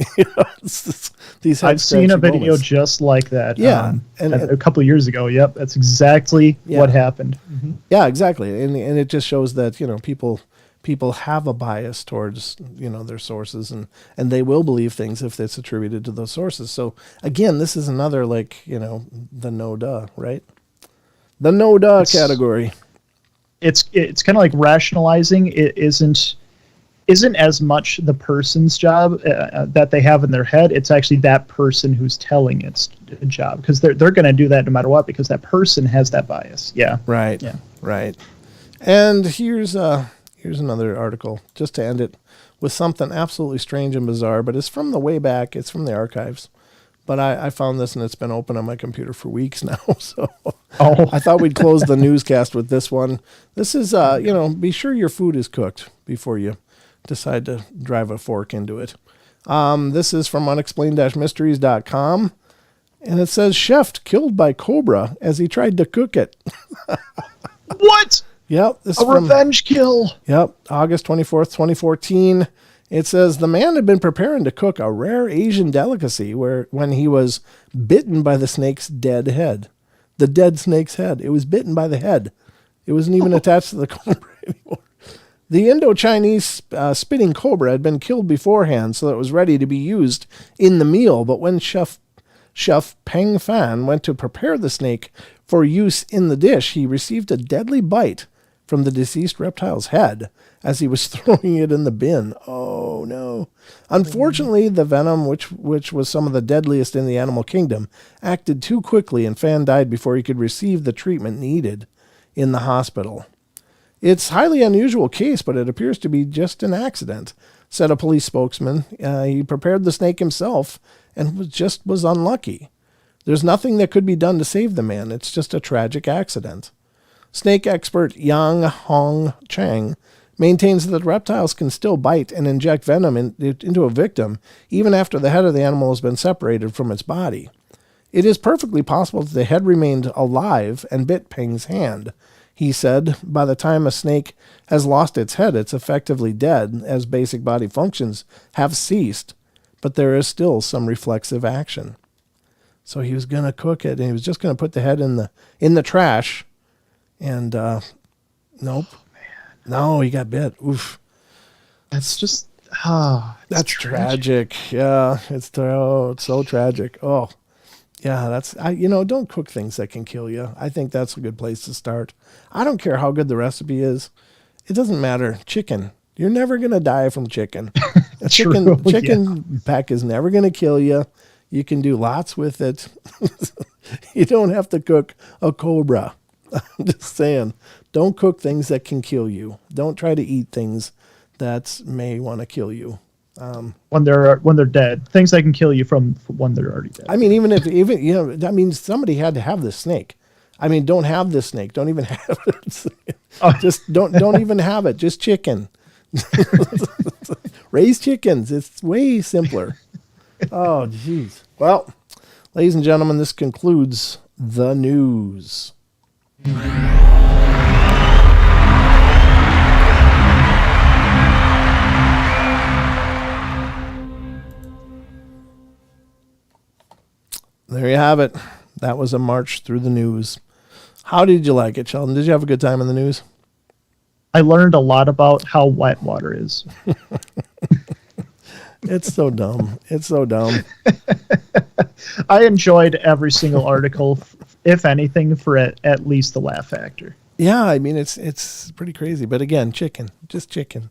A: These
B: I've seen a video moments. Just like that.
A: Yeah,
B: and a couple of years ago. Yep, that's exactly what happened. Mm-hmm.
A: Yeah, exactly, and it just shows that people have a bias towards their sources, and they will believe things if it's attributed to those sources. So again, this is another the no duh, right? The no duh category.
B: It's kind of like rationalizing. It isn't as much the person's job that they have in their head. It's actually that person who's telling its job, because they're going to do that no matter what, because that person has that bias. Yeah.
A: Right.
B: Yeah.
A: Right. And here's another article just to end it with something absolutely strange and bizarre, but it's from the way back. It's from the archives. But I found this, and it's been open on my computer for weeks now. So I thought we'd close the newscast with this one. This is, be sure your food is cooked before you decide to drive a fork into it. This is from unexplained-mysteries.com, and it says, chef killed by cobra as he tried to cook it.
B: What?
A: Yep.
B: Revenge kill.
A: Yep. August 24th, 2014. It says the man had been preparing to cook a rare Asian delicacy when he was bitten by the snake's dead head. The dead snake's head. It was bitten by the head. It wasn't even attached to the cobra anymore. The Indo-Chinese spitting cobra had been killed beforehand so that it was ready to be used in the meal. But when Chef Peng Fan went to prepare the snake for use in the dish, he received a deadly bite from the deceased reptile's head as he was throwing it in the bin. Oh, no. Unfortunately, the venom, which was some of the deadliest in the animal kingdom, acted too quickly, and Fan died before he could receive the treatment needed in the hospital. It's a highly unusual case, but it appears to be just an accident, said a police spokesman. He prepared the snake himself and was unlucky. There's nothing that could be done to save the man. It's just a tragic accident. Snake expert Yang Hong Chang maintains that reptiles can still bite and inject venom into a victim even after the head of the animal has been separated from its body. It is perfectly possible that the head remained alive and bit Peng's hand. He said, by the time a snake has lost its head, it's effectively dead, as basic body functions have ceased, but there is still some reflexive action. So he was going to cook it, and he was just going to put the head in the trash, and nope.
B: Oh,
A: no, he got bit. Oof.
B: That's just
A: that's tragic. Yeah, it's so tragic. Oh, yeah, don't cook things that can kill you. I think that's a good place to start. I don't care how good the recipe is. It doesn't matter. Chicken. You're never going to die from chicken. A chicken pack is never going to kill you. You can do lots with it. You don't have to cook a cobra. I'm just saying, don't cook things that can kill you. Don't try to eat things that may want to kill you.
B: When they're dead, things that can kill you from when they're already dead.
A: I mean, even that means somebody had to have this snake. I mean, don't have this snake. Don't even have it. Just don't even have it. Just chicken. Raise chickens. It's way simpler. Oh, jeez. Well, ladies and gentlemen, this concludes the news. There you have it. That was a march through the news. How did you like it, Sheldon? Did you have a good time in the news?
B: I learned a lot about how wet water is.
A: It's so dumb. It's so dumb.
B: I enjoyed every single article, if anything, for at least the laugh factor.
A: Yeah, I mean, it's pretty crazy. But again, chicken. Just chicken.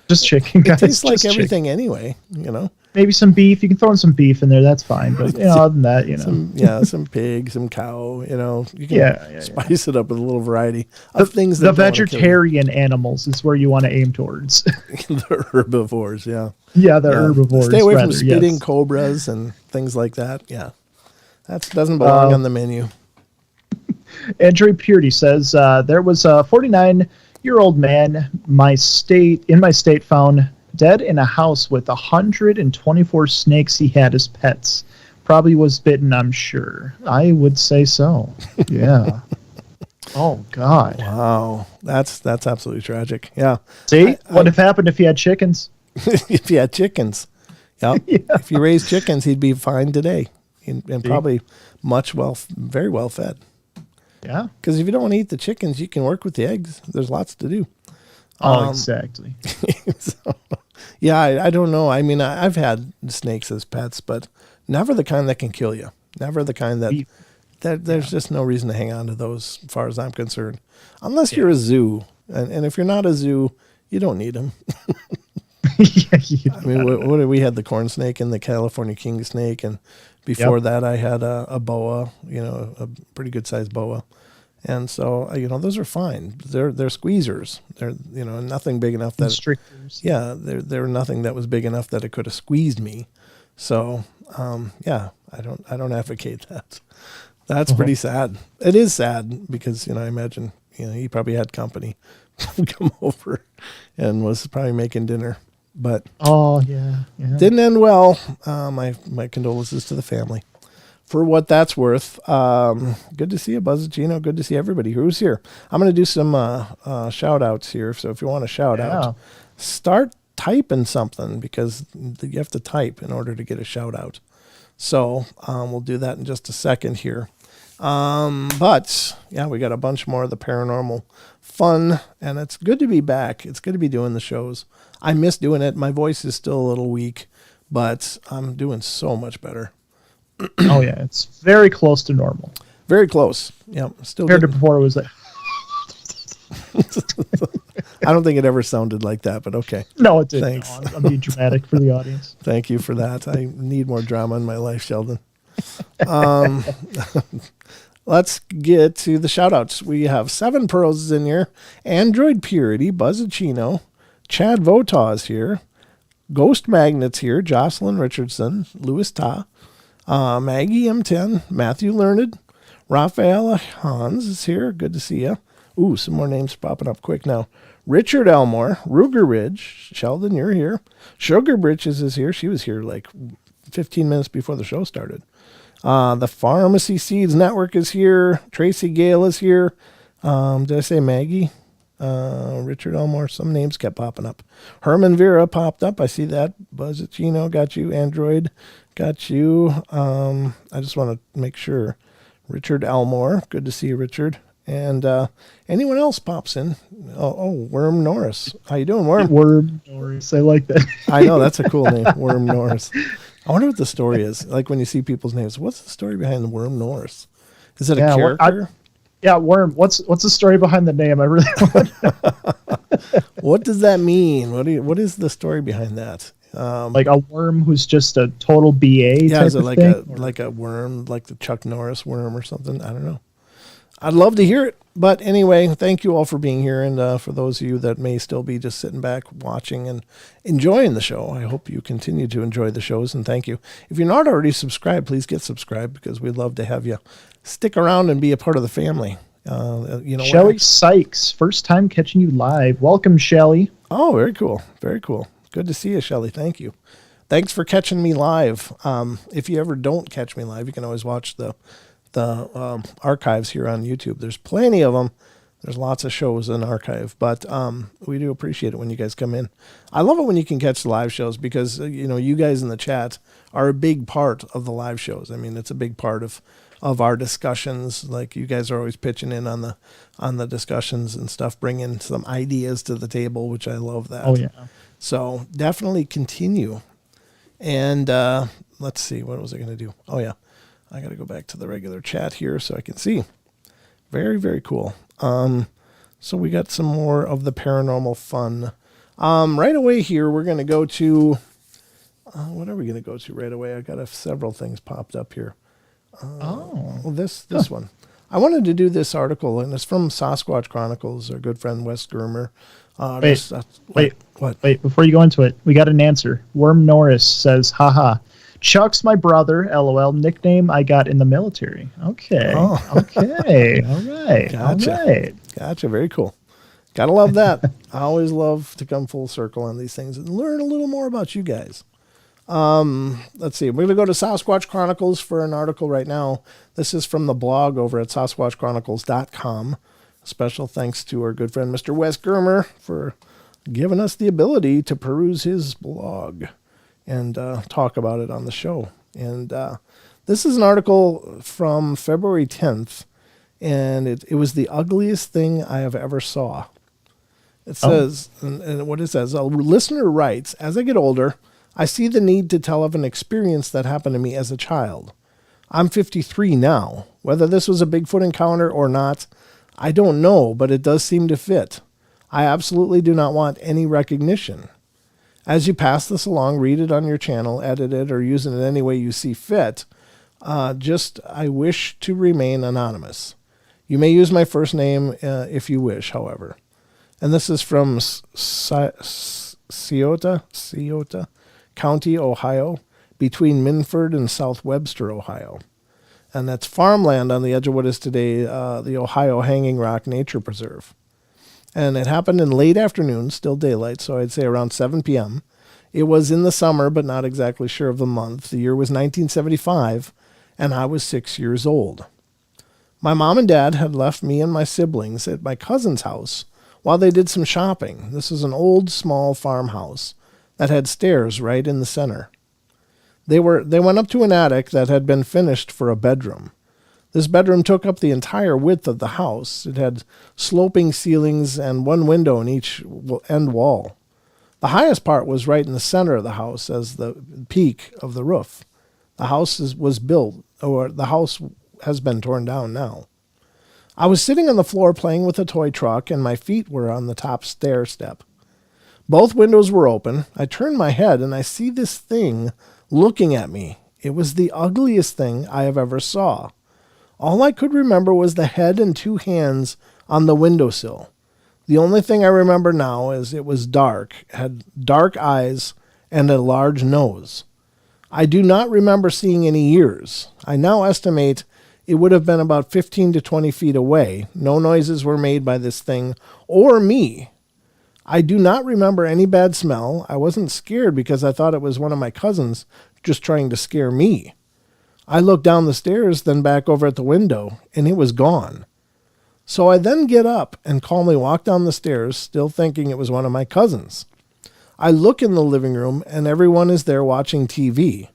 B: Just chicken, guys.
A: It tastes like
B: Just
A: everything
B: chicken.
A: Anyway, you know.
B: Maybe some beef. You can throw in some beef in there. That's fine. But other than that,
A: some pig, some cow. You can spice it up with a little variety of things.
B: The vegetarian animals is where you want to aim towards.
A: The herbivores, yeah.
B: Yeah, the herbivores.
A: Stay away from spitting cobras and things like that. Yeah, that doesn't belong on the menu.
B: Andrew Purity says there was a 49-year-old man in my state found dead in a house with 124 snakes he had as pets. Probably was bitten, I'm sure. I would say so. Yeah. Oh God.
A: Wow. That's absolutely tragic. Yeah.
B: See, what have happened if he had chickens?
A: If he had chickens. Yep. Yeah. If you raised chickens, he'd be fine today and probably very well fed.
B: Yeah.
A: Because if you don't want to eat the chickens, you can work with the eggs. There's lots to do.
B: Exactly.
A: Yeah, I don't know. I mean, I've had snakes as pets, but never the kind that can kill you. Never the kind that there's just no reason to hang on to those, as far as I'm concerned. Unless you're a zoo. And if you're not a zoo, you don't need them. I mean, we had the corn snake and the California king snake, and before that I had a boa, a pretty good sized boa. And so, those are fine. They're squeezers. They're, nothing big enough that
B: constrictors.
A: Yeah, they're nothing that was big enough that it could have squeezed me. So, I don't advocate that. That's pretty sad. It is sad because, I imagine, he probably had company come over and was probably making dinner, but didn't end well. My condolences to the family. For what that's worth, good to see you, Buzzachino. Good to see everybody who's here. I'm going to do some shout outs here. So if you want to shout out, start typing something, because you have to type in order to get a shout out. So we'll do that in just a second here. But yeah, we got a bunch more of the paranormal fun, and it's good to be back. It's good to be doing the shows. I miss doing it. My voice is still a little weak, but I'm doing so much better.
B: Oh yeah, it's very close to normal.
A: Very close. Yeah, still
B: compared to before. It was like
A: I don't think it ever sounded like that, but okay.
B: No, it didn't.
A: Thanks.
B: No, I'm being dramatic for the audience.
A: Thank you for that. I need more drama in my life, Sheldon. Let's get to the shout-outs. We have 7 Pearls in here. Android Purity, Buzzacino, Chad Votaw is here. Ghost Magnets here. Jocelyn Richardson, Louis Ta, Maggie M10, Matthew Learned, Raphael Hans is here. Good to see you. Ooh, some more names popping up quick now. Richard Elmore, Ruger Ridge, Sheldon, you're here. Sugar Britches is here. She was here like 15 minutes before the show started. The Pharmacy Seeds Network is here. Tracy Gale is here. Did I say Maggie? Richard Elmore. Some names kept popping up. Herman Vera popped up. I see that. Buzzacino got you. Android got you. I just want to make sure. Richard Elmore. Good to see you, Richard. And anyone else pops in. Oh, Worm Norris. How you doing, Worm?
B: Worm Norris. I like that.
A: I know, that's a cool name, Worm Norris. I wonder what the story is. Like when you see people's names, what's the story behind the Worm Norris? Is it a character?
B: Worm. What's the story behind the name? I really want.
A: What does that mean? What is the story behind that?
B: Like a worm who's just a total BA.
A: Yeah,
B: type
A: is it
B: of
A: like
B: thing?
A: like a worm, like the Chuck Norris worm or something? I don't know. I'd love to hear it. But anyway, thank you all for being here. And for those of you that may still be just sitting back watching and enjoying the show, I hope you continue to enjoy the shows. And thank you. If you're not already subscribed, please get subscribed because we'd love to have you stick around and be a part of the family.
B: Shelly Sykes, first time catching you live. Welcome, Shelly.
A: Oh, very cool. Very cool. Good to see you, Shelly. Thank you. Thanks for catching me live. If you ever don't catch me live, you can always watch the archives here on YouTube. There's plenty of them. There's lots of shows in archive, but we do appreciate it when you guys come in. I love it when you can catch the live shows because you guys in the chat are a big part of the live shows. I mean, it's a big part of our discussions. Like you guys are always pitching in on the discussions and stuff, bringing some ideas to the table, which I love that.
B: Oh yeah.
A: So definitely continue. And let's see, what was I going to do? Oh yeah. I got to go back to the regular chat here so I can see. Very, very cool. So we got some more of the paranormal fun. Right away here, we're going to go to, what are we going to go to right away? I got several things popped up here. Well, this one. I wanted to do this article, and it's from Sasquatch Chronicles, our good friend Wes Germer.
B: Wait, before you go into it, we got an answer. Worm Norris says, haha. Chuck's my brother, LOL, nickname I got in the military. Okay.
A: Oh.
B: Okay. All right.
A: Gotcha.
B: All right.
A: Gotcha. Very cool. Gotta love that. I always love to come full circle on these things and learn a little more about you guys. Let's see. We're going to go to Sasquatch Chronicles for an article right now. This is from the blog over at SasquatchChronicles.com. Special thanks to our good friend, Mr. Wes Germer, for giving us the ability to peruse his blog and talk about it on the show. And this is an article from February 10th, and it was the ugliest thing I have ever saw. It says, and what it says, a listener writes, as I get older, I see the need to tell of an experience that happened to me as a child. I'm 53 now. Whether this was a Bigfoot encounter or not, I don't know, but it does seem to fit. I absolutely do not want any recognition. As you pass this along, read it on your channel, edit it, or use it in any way you see fit. I wish to remain anonymous. You may use my first name if you wish, however. And this is from Scioto County, Ohio, between Minford and South Webster, Ohio. And that's farmland on the edge of what is today the Ohio Hanging Rock Nature Preserve. And it happened in late afternoon, still daylight, so I'd say around 7 p.m. It was in the summer, but not exactly sure of the month. The year was 1975, and I was 6 years old. My mom and dad had left me and my siblings at my cousin's house while they did some shopping. This is an old, small farmhouse that had stairs right in the center. They went up to an attic that had been finished for a bedroom. This bedroom took up the entire width of the house. It had sloping ceilings and one window in each end wall. The highest part was right in the center of the house as the peak of the roof. The house was built, or the house has been torn down now. I was sitting on the floor playing with a toy truck, and my feet were on the top stair step. Both windows were open. I turned my head, and I see this thing looking at me. It was the ugliest thing I have ever saw. All I could remember was the head and two hands on the windowsill. The only thing I remember now is it was dark, had dark eyes, and a large nose. I do not remember seeing any ears. I now estimate it would have been about 15 to 20 feet away. No noises were made by this thing or me. I do not remember any bad smell. I wasn't scared because I thought it was one of my cousins just trying to scare me. I looked down the stairs, then back over at the window, and it was gone. So I then get up and calmly walk down the stairs, still thinking it was one of my cousins. I look in the living room, and everyone is there watching TV.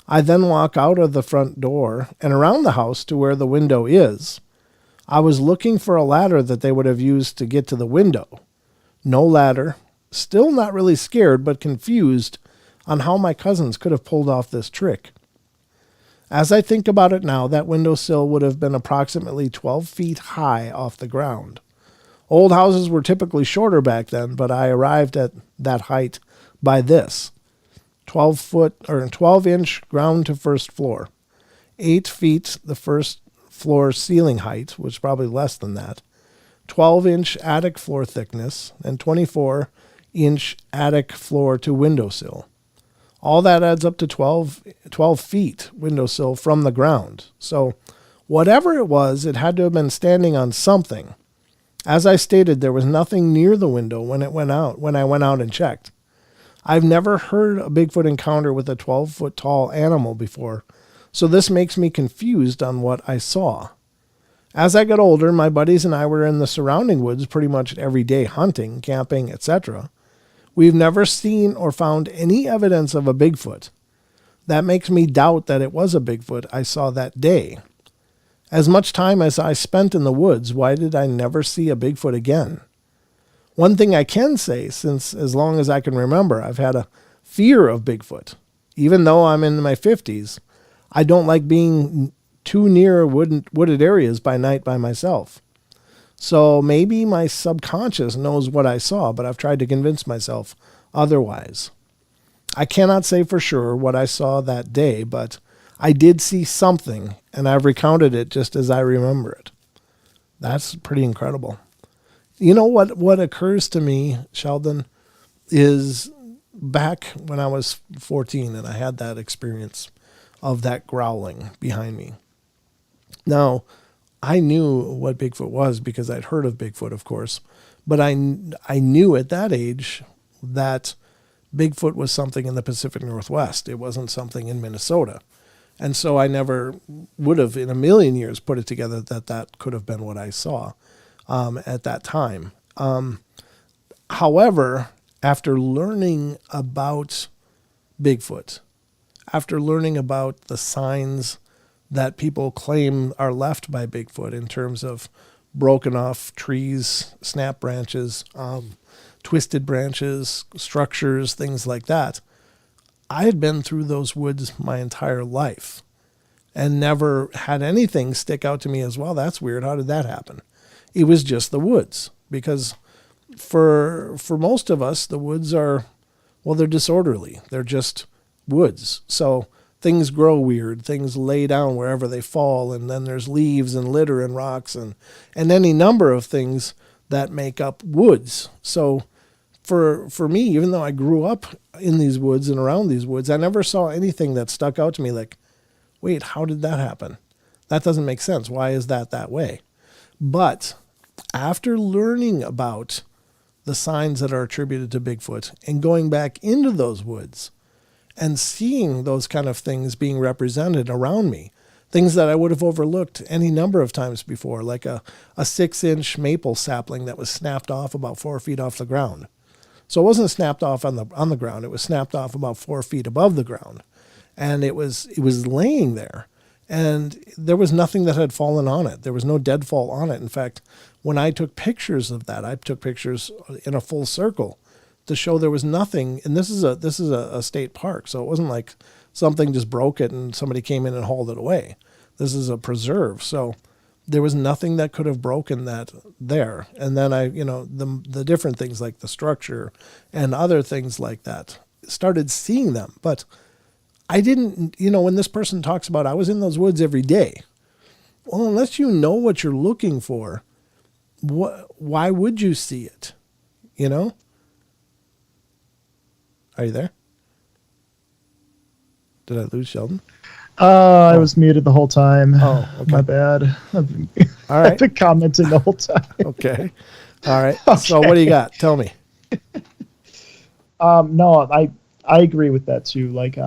A: I then walk out of the front door and around the house to where the window is. I was looking for a ladder that they would have used to get to the window. No ladder. Still not really scared, but confused on how my cousins could have pulled off this trick. As I think about it now, that windowsill would have been approximately 12 feet high off the ground. Old houses were typically shorter back then, but I arrived at that height by this. 12-inch ground to first floor. 8 feet the first floor ceiling height, which is probably less than that. 12-inch attic floor thickness, and 24-inch attic floor to windowsill. All that adds up to 12 feet windowsill from the ground. So whatever it was, it had to have been standing on something. As I stated, there was nothing near the window when I went out and checked. I've never heard a Bigfoot encounter with a 12-foot tall animal before, so this makes me confused on what I saw. As I got older, my buddies and I were in the surrounding woods pretty much every day hunting, camping, etc. We've never seen or found any evidence of a Bigfoot. That makes me doubt that it was a Bigfoot I saw that day. As much time as I spent in the woods, why did I never see a Bigfoot again? One thing I can say, since as long as I can remember, I've had a fear of Bigfoot. Even though I'm in my 50s, I don't like being too near wooded areas by night by myself. So maybe my subconscious knows what I saw, but I've tried to convince myself otherwise. I cannot say for sure what I saw that day, but I did see something, and I've recounted it just as I remember it. That's pretty incredible. You know what occurs to me, Sheldon, is back when I was 14 and I had that experience of that growling behind me. Now, I knew what Bigfoot was because I'd heard of Bigfoot, of course, but I knew at that age that Bigfoot was something in the Pacific Northwest. It wasn't something in Minnesota. And so I never would have in a million years put it together that could have been what I saw at that time. However, after learning about Bigfoot, after learning about the signs that people claim are left by Bigfoot in terms of broken off trees, snap branches, twisted branches, structures, things like that, I had been through those woods my entire life and never had anything stick out to me as, well, that's weird. How did that happen? It was just the woods, because for most of us, the woods are, well, they're disorderly. They're just woods. So things grow weird. Things lay down wherever they fall, and then there's leaves and litter and rocks and any number of things that make up woods. So for me, even though I grew up in these woods and around these woods, I never saw anything that stuck out to me like, wait, how did that happen? That doesn't make sense. Why is that way? But after learning about the signs that are attributed to Bigfoot and going back into those woods and seeing those kind of things being represented around me, things that I would have overlooked any number of times before, like a 6-inch maple sapling that was snapped off about 4 feet off the ground. So it wasn't snapped off on the ground. It was snapped off about 4 feet above the ground. And it was laying there. And there was nothing that had fallen on it. There was no deadfall on it. In fact, when I took pictures of that, I took pictures in a full circle to show there was nothing. And this is a state park, so it wasn't like something just broke it and somebody came in and hauled it away. This is a preserve, so there was nothing that could have broken that there. And then the different things like the structure and other things like that, started seeing them. But I didn't, when this person talks about, I was in those woods every day. Well, unless you know what you're looking for, why would you see it? Are you there? Did I lose Sheldon?
B: I was muted the whole time.
A: Oh, okay.
B: My bad.
A: All right.
B: I've been commenting the whole time.
A: Okay. All right. Okay. So what do you got? Tell me.
B: No, I agree with that too. Like,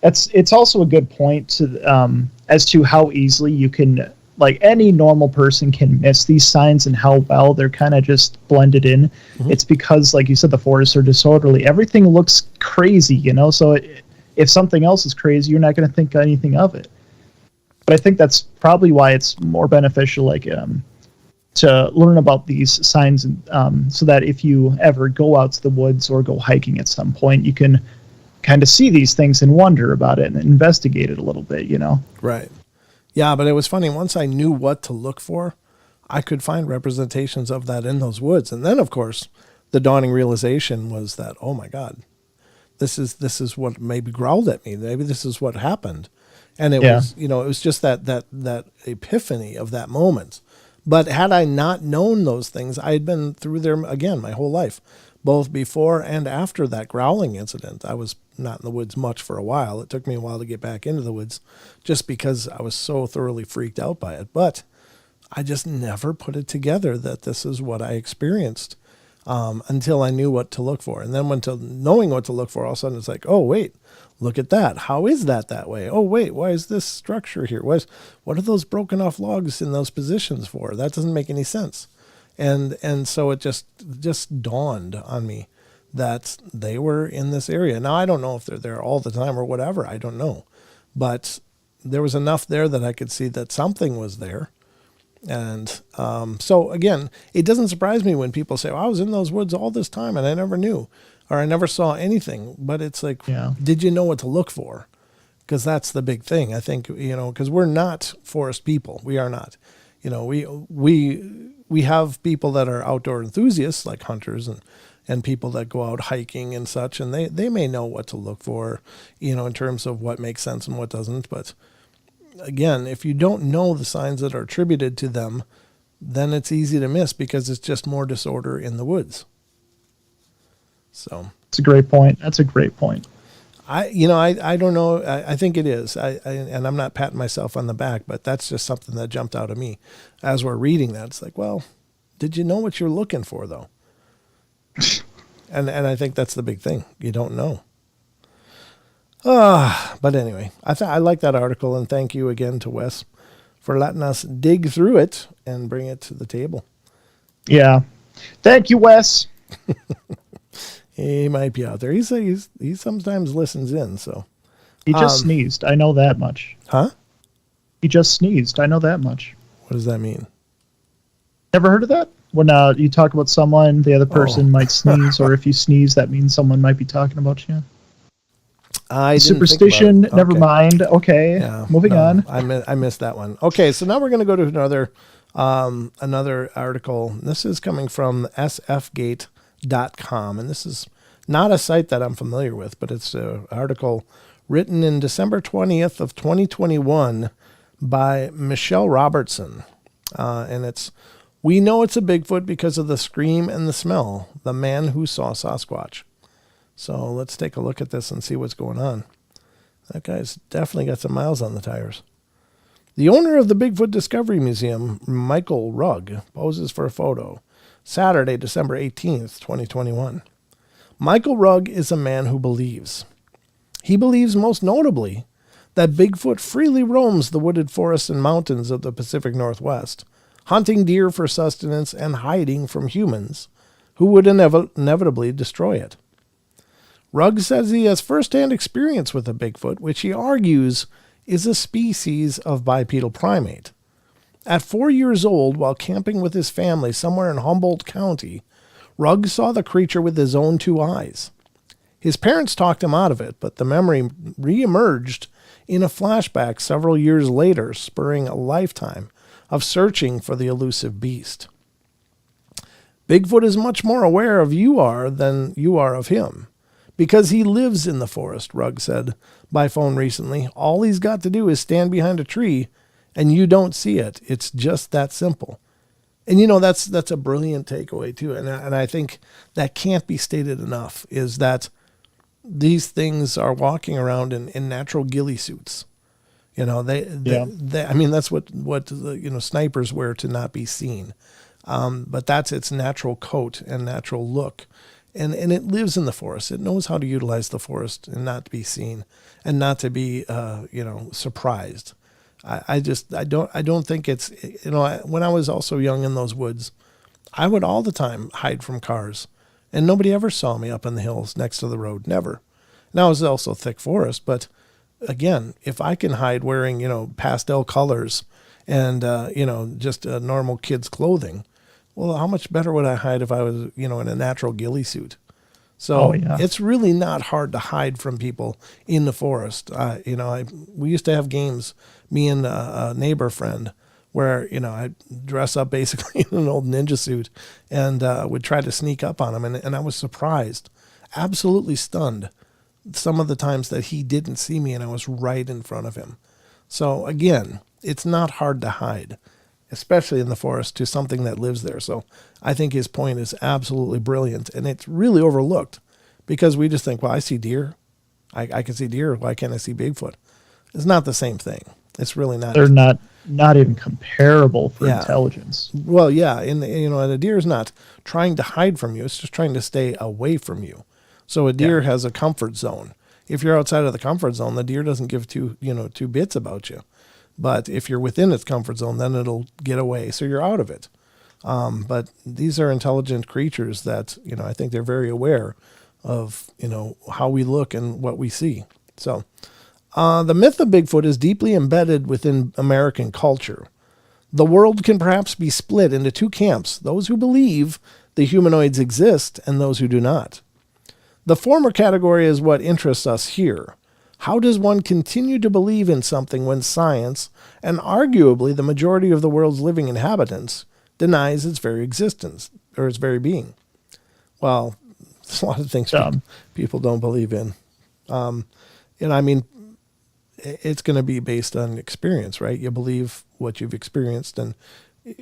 B: it's also a good point to as to how easily you can, like, any normal person can miss these signs and how well they're kind of just blended in. Mm-hmm. It's because, like you said, the forests are disorderly. Everything looks crazy, So if something else is crazy, you're not going to think anything of it. But I think that's probably why it's more beneficial, like, to learn about these signs, so that if you ever go out to the woods or go hiking at some point, you can kind of see these things and wonder about it and investigate it a little bit,
A: Right. Yeah, but it was funny. Once I knew what to look for, I could find representations of that in those woods. And then, of course, the dawning realization was that, oh my God, this is what maybe growled at me. Maybe this is what happened. And it was, it was just that epiphany of that moment. But had I not known those things, I had been through there again my whole life, both before and after that growling incident. I was not in the woods much for a while. It took me a while to get back into the woods just because I was so thoroughly freaked out by it. But I just never put it together that this is what I experienced. Until I knew what to look for. And then knowing what to look for, all of a sudden it's like, oh, wait, look at that. How is that way? Oh, wait, why is this structure here? What are those broken off logs in those positions for? That doesn't make any sense. And so it just dawned on me that they were in this area. Now, I don't know if they're there all the time or whatever. I don't know. But there was enough there that I could see that something was there. And so, again, it doesn't surprise me when people say, I was in those woods all this time and I never knew, or I never saw anything. But it's like, Did you know what to look for? Because that's the big thing, I think, because we're not forest people. We are not. We have people that are outdoor enthusiasts, like hunters and people that go out hiking and such, and they may know what to look for, in terms of what makes sense and what doesn't. But again, if you don't know the signs that are attributed to them, then it's easy to miss because it's just more disorder in the woods. So
B: it's a great point. That's a great point.
A: I don't know. I think it is. And I'm not patting myself on the back, but that's just something that jumped out at me as we're reading that. It's like, well, did you know what you're looking for though? and I think that's the big thing. You don't know. But anyway, I like that article, and thank you again to Wes for letting us dig through it and bring it to the table.
B: Yeah. Thank you, Wes.
A: He might be out there. He sometimes listens in, so.
B: He just sneezed. I know that much.
A: Huh?
B: He just sneezed. I know that much.
A: What does that mean?
B: Never heard of that? When you talk about someone, the other person might sneeze, or if you sneeze, that means someone might be talking about you. Superstition. Okay. Never mind. Okay. Yeah, moving on.
A: I missed that one. Okay, so now we're going to go to another article. This is coming from sfgate.com, and this is not a site that I'm familiar with, but it's an article written in December 20th of 2021 by Michelle Robertson, and it's "We know it's a Bigfoot because of the scream and the smell. The man who saw Sasquatch." So let's take a look at this and see what's going on. That guy's definitely got some miles on the tires. The owner of the Bigfoot Discovery Museum, Michael Rugg, poses for a photo. Saturday, December 18th, 2021. Michael Rugg is a man who believes. He believes most notably that Bigfoot freely roams the wooded forests and mountains of the Pacific Northwest, hunting deer for sustenance and hiding from humans who would inevitably destroy it. Rugg says he has first-hand experience with a Bigfoot, which he argues is a species of bipedal primate. At 4 years old, while camping with his family somewhere in Humboldt County, Rugg saw the creature with his own two eyes. His parents talked him out of it, but the memory reemerged in a flashback several years later, spurring a lifetime of searching for the elusive beast. Bigfoot is much more aware of you are than you are of him. Because he lives in the forest, Rugg said by phone recently. All he's got to do is stand behind a tree and you don't see it. It's just that simple. And, that's a brilliant takeaway, too. And I think that can't be stated enough, is that these things are walking around in natural ghillie suits. They I mean, that's what snipers wear to not be seen. But that's its natural coat and natural look. And it lives in the forest. It knows how to utilize the forest and not to be seen and not to be, surprised. I don't think it's, when I was also young in those woods, I would all the time hide from cars and nobody ever saw me up in the hills next to the road. Never. Now it was also thick forest, but again, if I can hide wearing, pastel colors and, just normal kids clothing, well, how much better would I hide if I was, in a natural ghillie suit? So It's really not hard to hide from people in the forest. We used to have games, me and a neighbor friend, where, I'd dress up basically in an old ninja suit and would try to sneak up on him. And I was surprised, absolutely stunned, some of the times that he didn't see me and I was right in front of him. So again, it's not hard to hide, especially in the forest, to something that lives there. So I think his point is absolutely brilliant, and it's really overlooked because we just think, well, I see deer. I can see deer. Why can't I see Bigfoot? It's not the same thing. It's really not.
B: They're not even comparable for intelligence.
A: Well, yeah, and a deer is not trying to hide from you. It's just trying to stay away from you. So a deer has a comfort zone. If you're outside of the comfort zone, the deer doesn't give two bits about you. But if you're within its comfort zone, then it'll get away. So you're out of it. But these are intelligent creatures that, I think they're very aware of, how we look and what we see. So the myth of Bigfoot is deeply embedded within American culture. The world can perhaps be split into two camps, those who believe the humanoids exist and those who do not. The former category is what interests us here. How does one continue to believe in something when science, and arguably the majority of the world's living inhabitants, denies its very existence or its very being? Well, there's a lot of things people don't believe in. It's going to be based on experience, right? You believe what you've experienced, and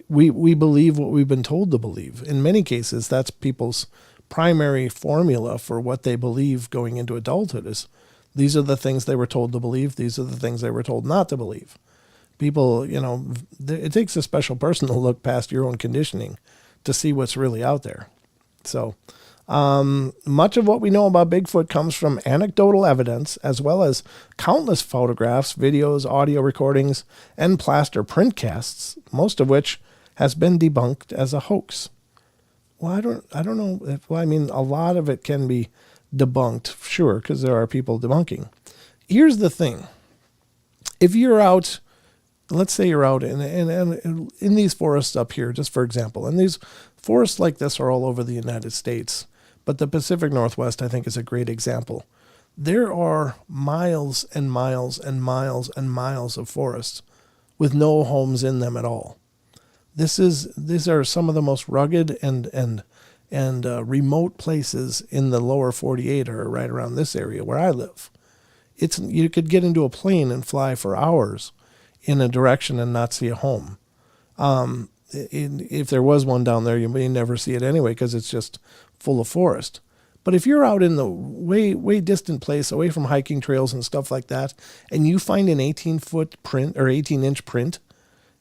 A: we believe what we've been told to believe. In many cases, that's people's primary formula for what they believe going into adulthood is, these are the things they were told to believe. These are the things they were told not to believe. People, it takes a special person to look past your own conditioning to see what's really out there. So much of what we know about Bigfoot comes from anecdotal evidence, as well as countless photographs, videos, audio recordings, and plaster print casts, most of which has been debunked as a hoax. Well, I don't know. A lot of it can be debunked, sure, because there are people debunking. Here's the thing. If you're out, let's say you're out in these forests up here, just for example, and these forests like this are all over the United States, but the Pacific Northwest, I think, is a great example. There are miles and miles and miles and miles of forests with no homes in them at all. These are some of the most rugged and remote places in the lower 48 are right around this area where I live. You could get into a plane and fly for hours in a direction and not see a home. If there was one down there, you may never see it anyway because it's just full of forest. But if you're out in the way, way distant place, away from hiking trails and stuff like that, and you find an 18-foot print or 18-inch print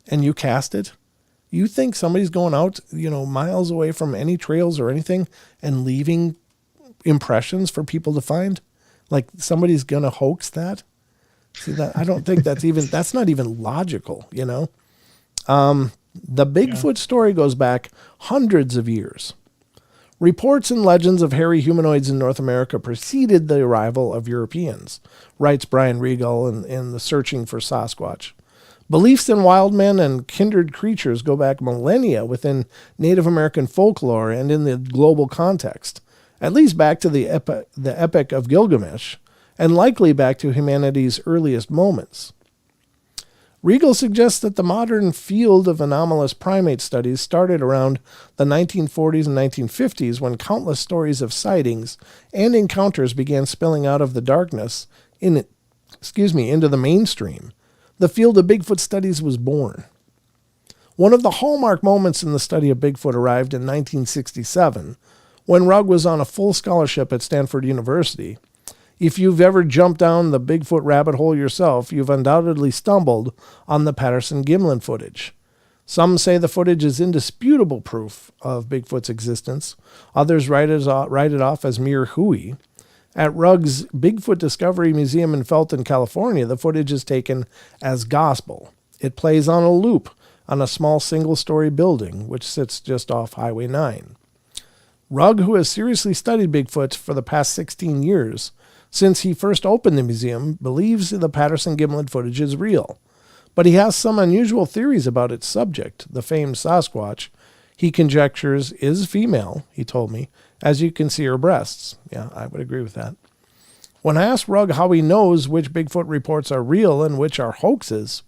A: and you cast it, you think somebody's going out, miles away from any trails or anything and leaving impressions for people to find? Like somebody's going to hoax that? See that? I don't think that's not even logical, The Bigfoot story goes back hundreds of years. Reports and legends of hairy humanoids in North America preceded the arrival of Europeans, writes Brian Regal in The Searching for Sasquatch. Beliefs in wild men and kindred creatures go back millennia within Native American folklore and in the global context, at least back to the Epic of Gilgamesh, and likely back to humanity's earliest moments. Regal suggests that the modern field of anomalous primate studies started around the 1940s and 1950s when countless stories of sightings and encounters began spilling out of the darkness into the mainstream. The field of Bigfoot studies was born. One of the hallmark moments in the study of Bigfoot arrived in 1967 when Rugg was on a full scholarship at Stanford University. If you've ever jumped down the Bigfoot rabbit hole yourself, you've undoubtedly stumbled on the Patterson-Gimlin footage. Some say the footage is indisputable proof of Bigfoot's existence. Others write it off as mere hooey. At Rugg's Bigfoot Discovery Museum in Felton, California, the footage is taken as gospel. It plays on a loop on a small single-story building, which sits just off Highway 9. Rugg, who has seriously studied Bigfoot for the past 16 years, since he first opened the museum, believes the Patterson-Gimlin footage is real. But he has some unusual theories about its subject, the famed Sasquatch. He conjectures is female, he told me, as you can see her breasts. Yeah, I would agree with that. When I asked Rugg how he knows which Bigfoot reports are real and which are hoaxes,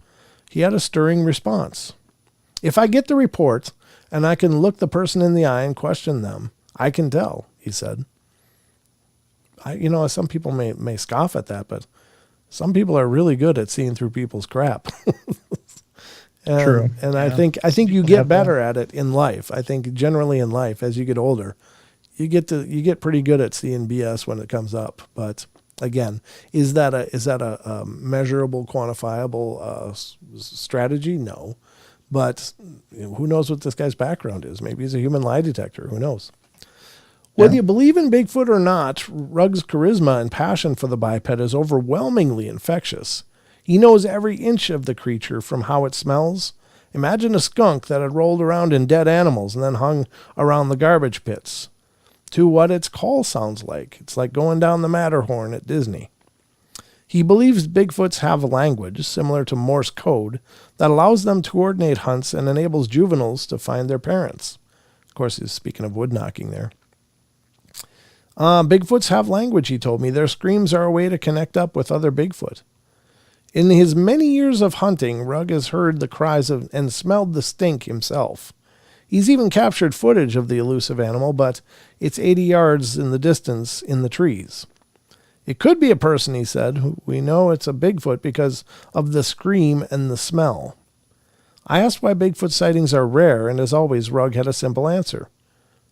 A: he had a stirring response. If I get the report and I can look the person in the eye and question them, I can tell, he said. Some people may scoff at that, but some people are really good at seeing through people's crap.
B: True.
A: And yeah. I think you get better at it in life. I think generally in life, as you get older, you get pretty good at seeing BS when it comes up. But again, is that a measurable, quantifiable strategy? No. But who knows what this guy's background is? Maybe he's a human lie detector. Who knows? Whether you believe in Bigfoot or not, Rugg's charisma and passion for the biped is overwhelmingly infectious. He knows every inch of the creature from how it smells. Imagine a skunk that had rolled around in dead animals and then hung around the garbage pits, to what its call sounds like. It's like going down the Matterhorn at Disney. He believes Bigfoots have a language, similar to Morse code, that allows them to coordinate hunts and enables juveniles to find their parents. Of course, he's speaking of wood knocking there. Bigfoots have language, he told me. Their screams are a way to connect up with other Bigfoot. In his many years of hunting, Rugg has heard the cries of and smelled the stink himself. He's even captured footage of the elusive animal, but it's 80 yards in the distance in the trees. It could be a person, he said. We know it's a Bigfoot because of the scream and the smell. I asked why Bigfoot sightings are rare, and as always, Rugg had a simple answer.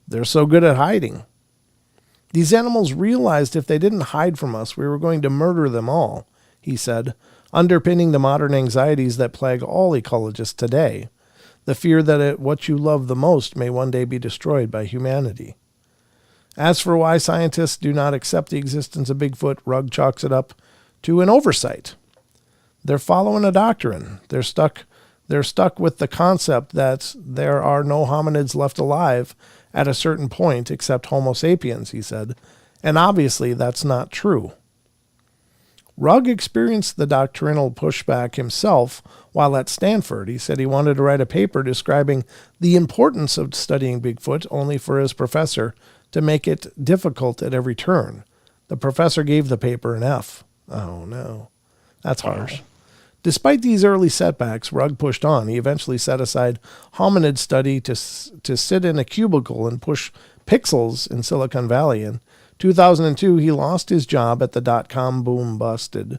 A: They're so good at hiding. These animals realized if they didn't hide from us, we were going to murder them all, he said, underpinning the modern anxieties that plague all ecologists today, the fear that what you love the most may one day be destroyed by humanity. As for why scientists do not accept the existence of Bigfoot, Rugg chalks it up to an oversight. They're following a doctrine. They're stuck with the concept that there are no hominids left alive at a certain point except Homo sapiens, he said, and obviously that's not true. Rugg experienced the doctrinal pushback himself while at Stanford. He said he wanted to write a paper describing the importance of studying Bigfoot, only for his professor to make it difficult at every turn. The professor gave the paper an F. Oh, no. That's harsh. Despite these early setbacks, Rugg pushed on. He eventually set aside hominid study to sit in a cubicle and push pixels in Silicon Valley. In 2002, he lost his job at the dot-com boom busted.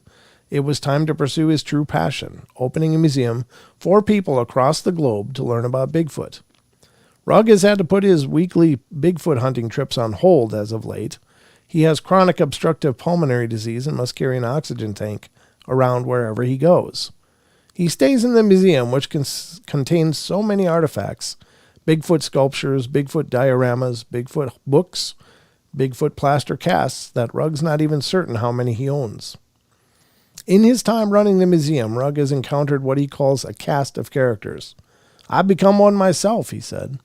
A: It was time to pursue his true passion, opening a museum for people across the globe to learn about Bigfoot. Rugg has had to put his weekly Bigfoot hunting trips on hold as of late. He has chronic obstructive pulmonary disease and must carry an oxygen tank around wherever he goes. He stays in the museum, which contains so many artifacts: Bigfoot sculptures, Bigfoot dioramas, Bigfoot books, Bigfoot plaster casts, that Rugg's not even certain how many he owns. In his time running the museum, Rugg has encountered what he calls a cast of characters. I've become one myself, he said,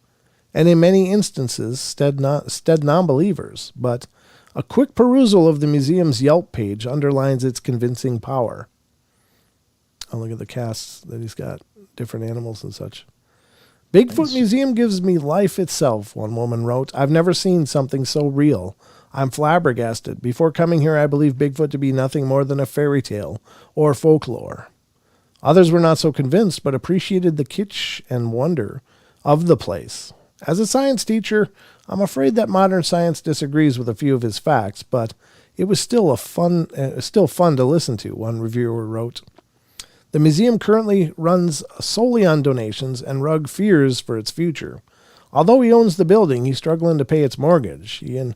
A: and in many instances stead non-believers, but a quick perusal of the museum's Yelp page underlines its convincing power. Oh, look at the casts that he's got, different animals and such. Bigfoot Museum gives me life itself, one woman wrote. I've never seen something so real. I'm flabbergasted. Before coming here, I believed Bigfoot to be nothing more than a fairy tale or folklore. Others were not so convinced, but appreciated the kitsch and wonder of the place. As a science teacher, I'm afraid that modern science disagrees with a few of his facts, but it was still fun to listen to, one reviewer wrote. The museum currently runs solely on donations, and Rugg fears for its future. Although he owns the building, he's struggling to pay its mortgage. He and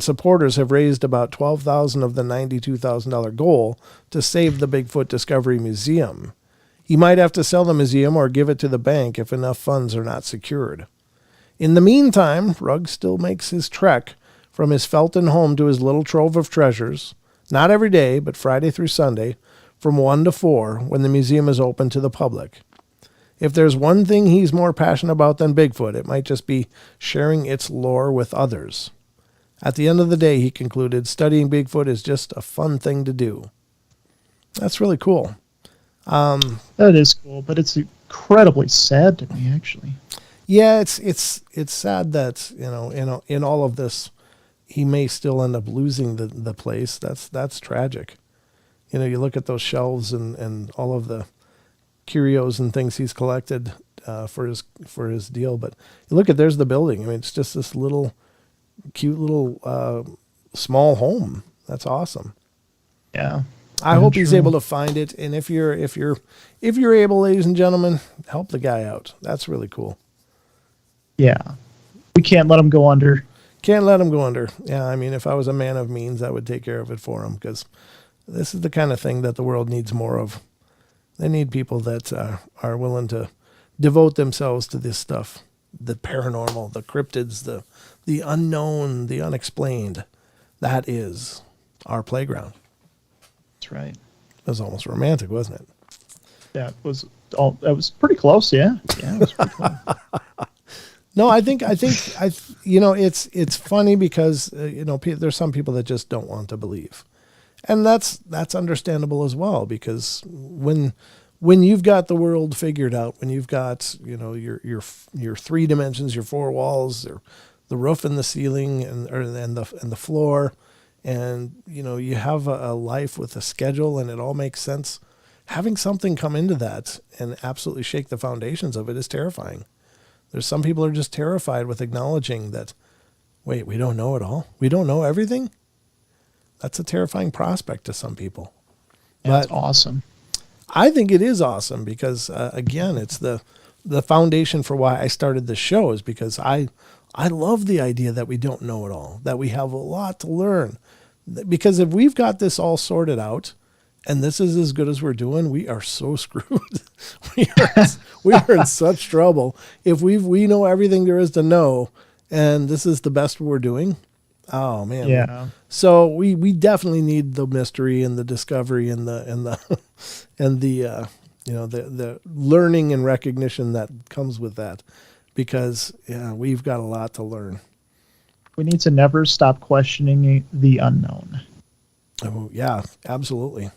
A: supporters have raised about $12,000 of the $92,000 goal to save the Bigfoot Discovery Museum. He might have to sell the museum or give it to the bank if enough funds are not secured. In the meantime, Rugg still makes his trek from his Felton home to his little trove of treasures, not every day, but Friday through Sunday, from 1 to 4, when the museum is open to the public. If there's one thing he's more passionate about than Bigfoot, it might just be sharing its lore with others. At the end of the day, he concluded, studying Bigfoot is just a fun thing to do. That's really cool.
B: That is cool, but it's incredibly sad to me, actually.
A: Yeah, it's sad that, in all of this, he may still end up losing the place. That's tragic. You look at those shelves and all of the curios and things he's collected for his deal, but you look at, there's the building. I mean, it's just this cute little small home. That's awesome.
B: Yeah.
A: I hope he's able to find it, and if you're able, ladies and gentlemen, help the guy out. That's really cool.
B: Yeah. We can't let him go under.
A: Can't let him go under. Yeah, I mean, if I was a man of means, I would take care of it for him, because this is the kind of thing that the world needs more of. They need people that are willing to devote themselves to this stuff. The paranormal, the cryptids, the unknown, the unexplained. That is our playground.
B: That's right.
A: It was almost romantic, wasn't it?
B: Yeah, it was pretty close, yeah. Yeah, it was pretty close.
A: No, I think it's funny because there's some people that just don't want to believe. And that's understandable as well, because when you've got the world figured out, when you've got your 3 dimensions, your 4 walls, or the roof and the ceiling and the floor, and you have a life with a schedule and it all makes sense, having something come into that and absolutely shake the foundations of it is terrifying. There's some people are just terrified with acknowledging that, wait, we don't know it all? We don't know everything? That's a terrifying prospect to some people.
B: That's awesome.
A: I think it is awesome because, again, it's the foundation for why I started this show, is because I love the idea that we don't know it all, that we have a lot to learn. Because if we've got this all sorted out, and this is as good as we're doing, we are so screwed. we are in such trouble. If we know everything there is to know, and this is the best we're doing, oh man.
B: Yeah.
A: So we definitely need the mystery and the discovery and the learning and recognition that comes with that, because we've got a lot to learn.
B: We need to never stop questioning the unknown.
A: Oh yeah, absolutely.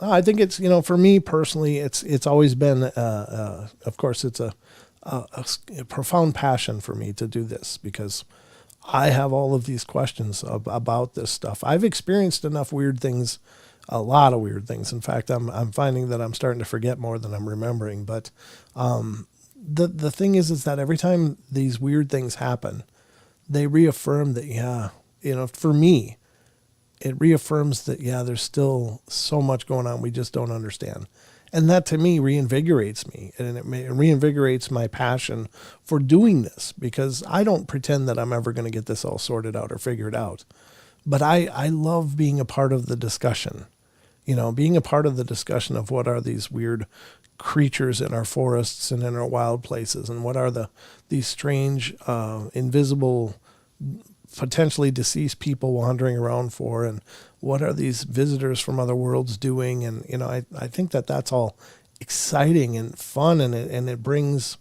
A: I think it's, for me personally, it's always been, of course, it's a profound passion for me to do this, because I have all of these questions about this stuff. I've experienced enough weird things, a lot of weird things. In fact, I'm finding that I'm starting to forget more than I'm remembering. But the thing is that every time these weird things happen, they reaffirm that, for me, it reaffirms that, there's still so much going on we just don't understand. And that, to me, reinvigorates me. And it reinvigorates my passion for doing this, because I don't pretend that I'm ever going to get this all sorted out or figured out. But I love being a part of the discussion, being a part of the discussion of what are these weird creatures in our forests and in our wild places, and what are these strange, invisible, potentially deceased people wandering around for, and what are these visitors from other worlds doing? And I think that that's all exciting and fun, and it brings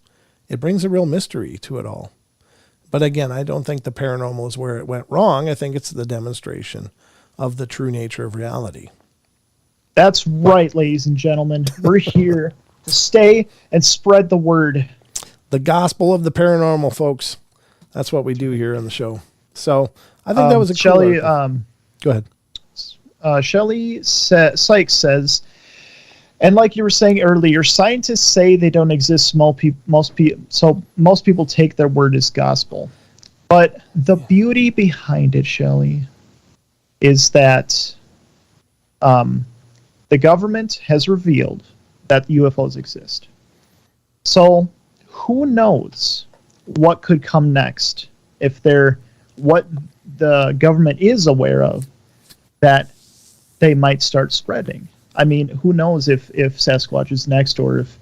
A: a real mystery to it all. But again, I don't think the paranormal is where it went wrong. I think it's the demonstration of the true nature of reality.
B: That's right, ladies and gentlemen. We're here to stay and spread the word.
A: The gospel of the paranormal, folks. That's what we do here on the show. So I think that was a
B: Shelley.
A: Go ahead.
B: Shelley Sykes says, And like you were saying earlier, scientists say they don't exist. Most people take their word as gospel. But the beauty behind it, Shelley, is that the government has revealed that UFOs exist. So who knows what could come next if what the government is aware of that they might start spreading. I mean, who knows if Sasquatch is next, or if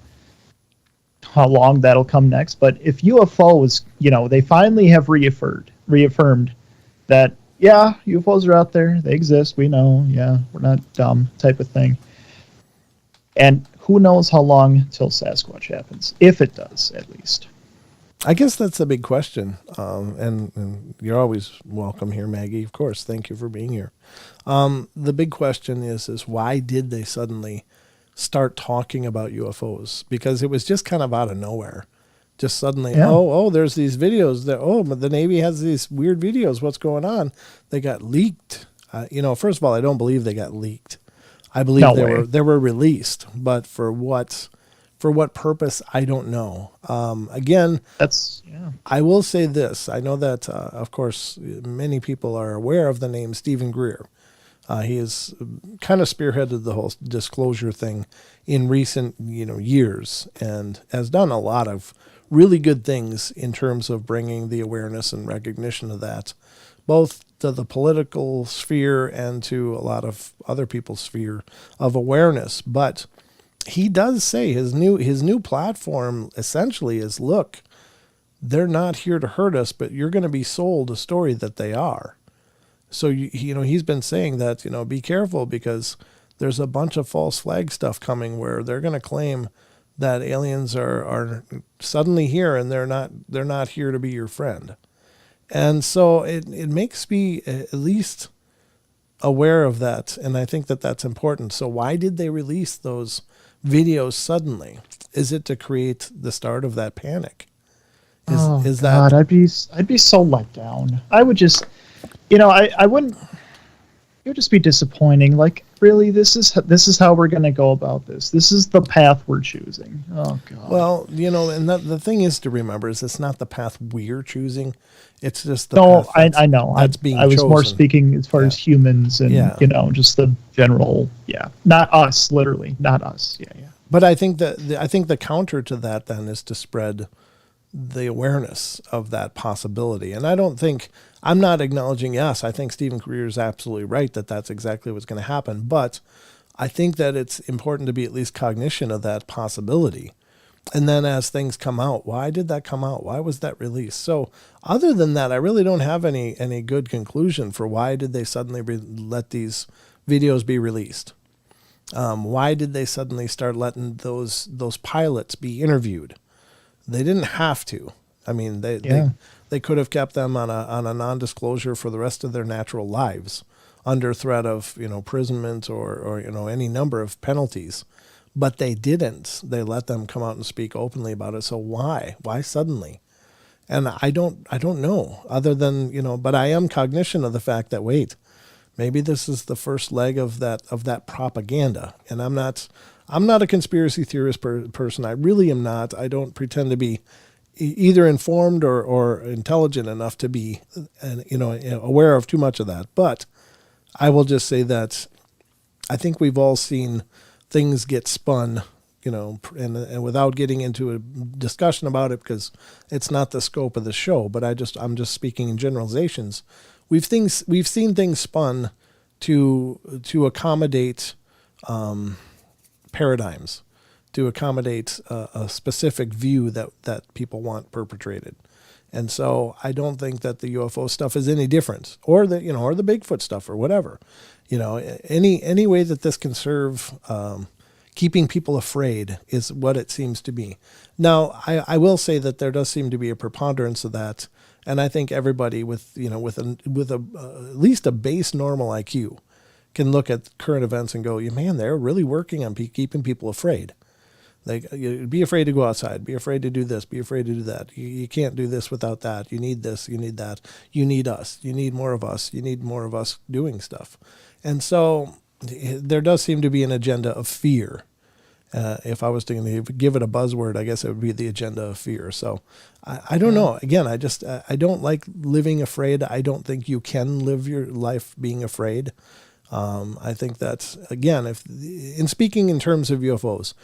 B: how long that'll come next. But if UFOs, they finally have reaffirmed that, yeah, UFOs are out there, they exist, we know, yeah, we're not dumb, type of thing. And who knows how long till Sasquatch happens, if it does, at least.
A: I guess that's a big question. And you're always welcome here, Maggie. Of course. Thank you for being here. The big question is why did they suddenly start talking about UFOs? Because it was just kind of out of nowhere. Just suddenly, there's these videos that, the Navy has these weird videos. What's going on? They got leaked. First of all, I don't believe they got leaked. I believe they were released, but for what purpose, I don't know. Again, I will say this. I know that, of course, many people are aware of the name Stephen Greer. He has kind of spearheaded the whole disclosure thing in recent, years, and has done a lot of really good things in terms of bringing the awareness and recognition of that, both to the political sphere and to a lot of other people's sphere of awareness. But he does say his new platform essentially is, look, they're not here to hurt us, but you're going to be sold a story that they are. So, he's been saying that, be careful, because there's a bunch of false flag stuff coming where they're going to claim that aliens are suddenly here and they're not here to be your friend. And so it makes me at least aware of that. And I think that that's important. So why did they release those videos suddenly? Is it to create the start of that panic? Is that?
B: God, I'd be so let down. I would just, I wouldn't. It would just be disappointing. Like, really, this is how we're going to go about this. This is the path we're choosing. Oh God.
A: Well, and the thing is to remember is it's not the path we're choosing. It's just the path
B: I know.
A: That's being
B: I was
A: chosen.
B: more speaking as far as humans and just the general. Yeah, not us. Literally, not us. Yeah.
A: But I think the counter to that then is to spread the awareness of that possibility. And I'm not acknowledging, yes, I think Stephen Greer is absolutely right that that's exactly what's going to happen. But I think that it's important to be at least cognition of that possibility. And then as things come out, why did that come out? Why was that released? So other than that, I really don't have any good conclusion for why did they suddenly let these videos be released. Why did they suddenly start letting those pilots be interviewed? They didn't have to. I mean, they could have kept them on a non-disclosure for the rest of their natural lives under threat of, imprisonment or any number of penalties. But they didn't. They let them come out and speak openly about it. So why? Why suddenly? And I don't know, other than, but I am cognizant of the fact that, wait, maybe this is the first leg of that propaganda. And I'm not a conspiracy theorist person. I really am not. I don't pretend to be either informed or intelligent enough to be, aware of too much of that. But I will just say that I think we've all seen things get spun, and without getting into a discussion about it, because it's not the scope of the show, but I'm just speaking in generalizations. We've seen things spun to accommodate paradigms, to accommodate a specific view that people want perpetrated. And so I don't think that the UFO stuff is any different, or the Bigfoot stuff or whatever. Any way that this can serve keeping people afraid is what it seems to be. Now, I will say that there does seem to be a preponderance of that, and I think everybody with at least a base normal IQ can look at current events and go, man, they're really working on keeping people afraid. Be afraid to go outside. Be afraid to do this. Be afraid to do that. You can't do this without that. You need this. You need that. You need us. You need more of us. You need more of us doing stuff. And so there does seem to be an agenda of fear. If I was to give it a buzzword, I guess it would be the agenda of fear. So I don't know. Again, I don't like living afraid. I don't think you can live your life being afraid. I think that's, again, in speaking in terms of UFOs,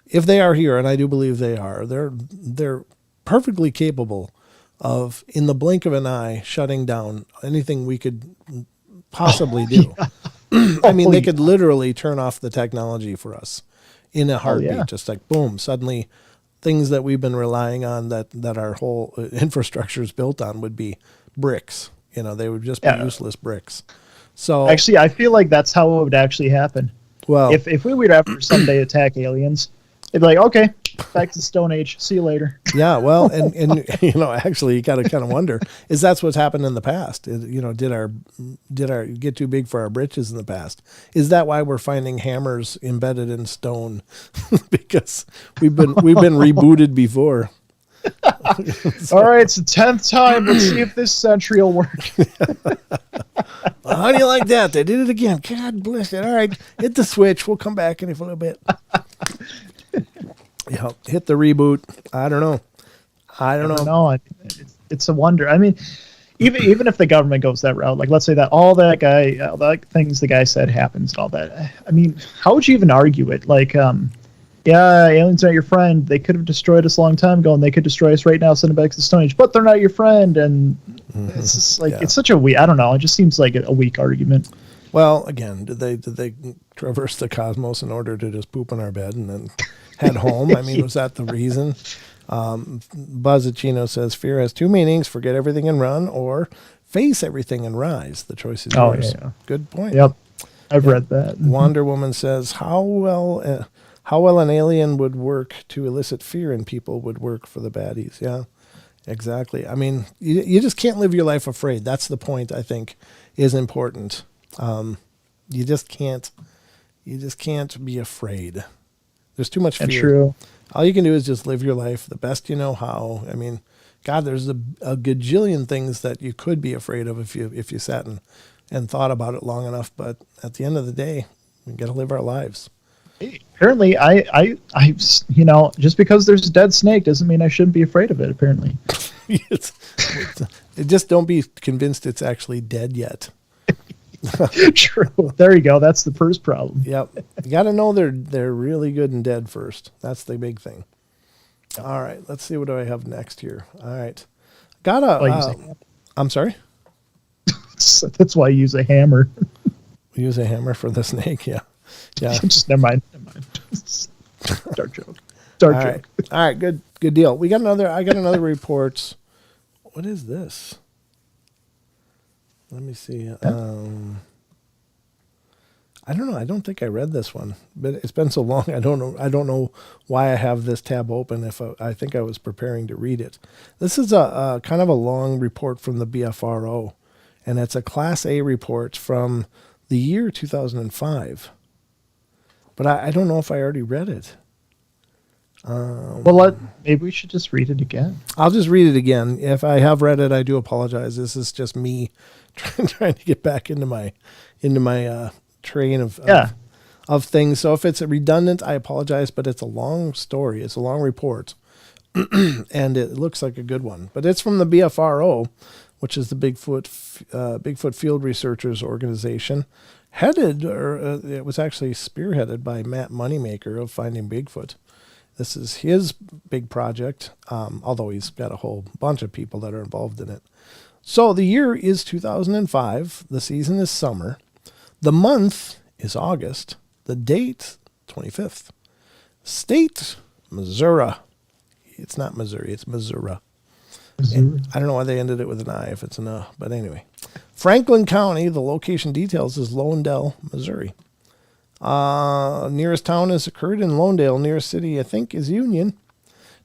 A: if they are here, and I do believe they are, they're perfectly capable of, in the blink of an eye, shutting down anything we could possibly do. Yeah. I mean, they could literally turn off the technology for us in a heartbeat, just like boom, suddenly things that we've been relying on that our whole infrastructure is built on would be bricks. They would just be useless bricks. So
B: actually, I feel like that's how it would actually happen.
A: Well,
B: if we were to ever someday attack aliens, they'd be like, okay, back to the Stone Age. See you later.
A: Yeah, well, and actually, you got to kind of wonder, is that's what's happened in the past? Did our get too big for our britches in the past? Is that why we're finding hammers embedded in stone? Because we've been rebooted before.
B: All right, it's the 10th time. Let's see if this century will work.
A: Well, how do you like that? They did it again. God bless it. All right, hit the switch. We'll come back in a little bit. Hit the reboot. I don't know.
B: No, it's a wonder. I mean, even if the government goes that route, like let's say that all the things the guy said happens and all that. I mean, how would you even argue it? Like, yeah, aliens aren't your friend. They could have destroyed us a long time ago, and they could destroy us right now, send it back to the Stone Age. But they're not your friend, and it's just like it's such a weak. I don't know. It just seems like a weak argument.
A: Well, again, did they traverse the cosmos in order to just poop on our bed and then head home? I mean, was that the reason? Buzzacino says fear has two meanings: forget everything and run, or face everything and rise. The choice is yours. Yeah. Good point.
B: Yep, I've read that.
A: Wonder Woman says how well an alien would work to elicit fear in people would work for the baddies. Yeah, exactly. I mean, you just can't live your life afraid. That's the point, I think, is important. You just can't be afraid. There's too much fear.
B: That's true.
A: All you can do is just live your life the best you know how. I mean, God, there's a gajillion things that you could be afraid of if you sat and thought about it long enough. But at the end of the day, we got to live our lives.
B: Apparently, I just because there's a dead snake doesn't mean I shouldn't be afraid of it. Apparently,
A: just don't be convinced it's actually dead yet.
B: True. There you go. That's the first problem.
A: Yep. You got to know they're really good and dead first. That's the big thing. All right. Let's see what do I have next here. All right. I'm sorry.
B: That's why I use a hammer.
A: Use a hammer for the snake. Yeah. Yeah.
B: Just never mind. Dark joke. All
A: right. Good deal. I got another report. What is this? Let me see. I don't know. I don't think I read this one, but it's been so long. I don't know why I have this tab open. I think I was preparing to read it. This is a kind of a long report from the BFRO, and it's a Class A report from the year 2005. But I don't know if I already read it.
B: Maybe we should just read it again.
A: I'll just read it again. If I have read it, I do apologize. This is just me trying to get back into my train of things. So if it's redundant, I apologize. But it's a long story. It's a long report, and it looks like a good one. But it's from the BFRO, which is the Bigfoot Field Researchers Organization, it was actually spearheaded by Matt Moneymaker of Finding Bigfoot. This is his big project, although he's got a whole bunch of people that are involved in it. So the year is 2005. The season is summer. The month is August. The date, 25th. State, Missouri. It's not Missouri, it's Missouri. I don't know why they ended it with an I if it's an but anyway. Franklin County, the location details is Lowendale, Missouri. Nearest town has occurred in Lowendale. Nearest city, I think, is Union.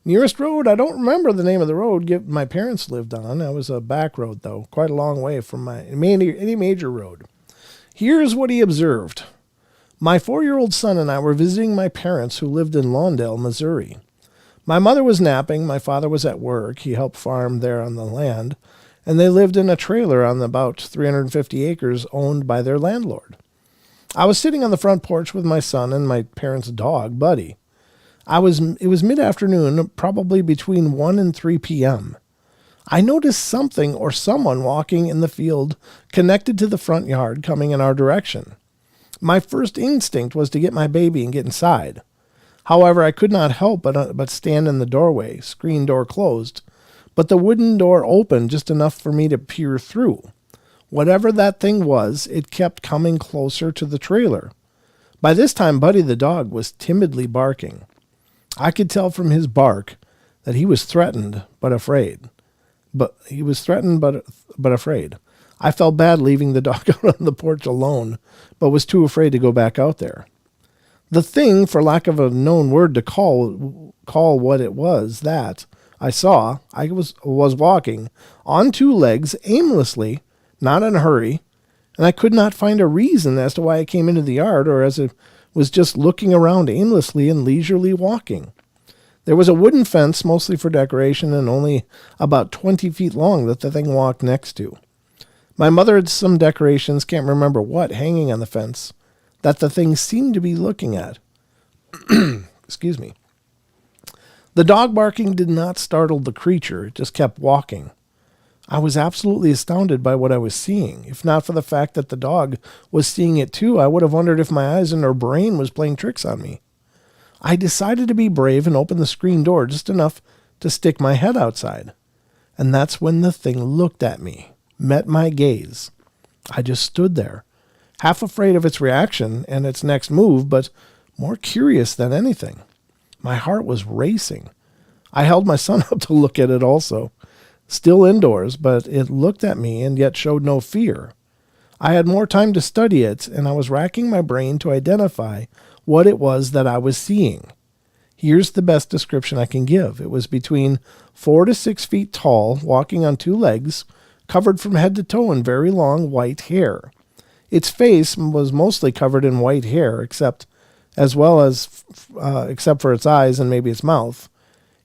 A: Nearest road, I don't remember the name of the road my parents lived on. That was a back road, though, quite a long way from any major road. Here's what he observed. My 4-year-old son and I were visiting my parents who lived in Lowendale, Missouri. My mother was napping. My father was at work. He helped farm there on the land, and they lived in a trailer on about 350 acres owned by their landlord. I was sitting on the front porch with my son and my parents' dog, Buddy. It was mid-afternoon, probably between 1 and 3 p.m. I noticed something or someone walking in the field connected to the front yard coming in our direction. My first instinct was to get my baby and get inside. However, I could not help but stand in the doorway, screen door closed, but the wooden door opened just enough for me to peer through. Whatever that thing was, it kept coming closer to the trailer. By this time, Buddy the dog was timidly barking. I could tell from his bark that he was threatened but afraid. But afraid. I felt bad leaving the dog out on the porch alone, but was too afraid to go back out there. The thing, for lack of a known word to call what it was that I saw, I was walking on 2 legs aimlessly, not in a hurry, and I could not find a reason as to why I came into the yard, or as it was just looking around aimlessly and leisurely walking. There was a wooden fence, mostly for decoration, and only about 20 feet long that the thing walked next to. My mother had some decorations, can't remember what, hanging on the fence, that the thing seemed to be looking at. Excuse me. The dog barking did not startle the creature, it just kept walking. I was absolutely astounded by what I was seeing. If not for the fact that the dog was seeing it too, I would have wondered if my eyes and her brain was playing tricks on me. I decided to be brave and open the screen door just enough to stick my head outside. And that's when the thing looked at me, met my gaze. I just stood there, half afraid of its reaction and its next move, but more curious than anything. My heart was racing. I held my son up to look at it also. Still indoors, but it looked at me and yet showed no fear. I had more time to study it, and I was racking my brain to identify what it was that I was seeing. Here's the best description I can give. It was between 4 to 6 feet tall, walking on 2 legs, covered from head to toe in very long white hair. Its face was mostly covered in white hair, except for its eyes and maybe its mouth.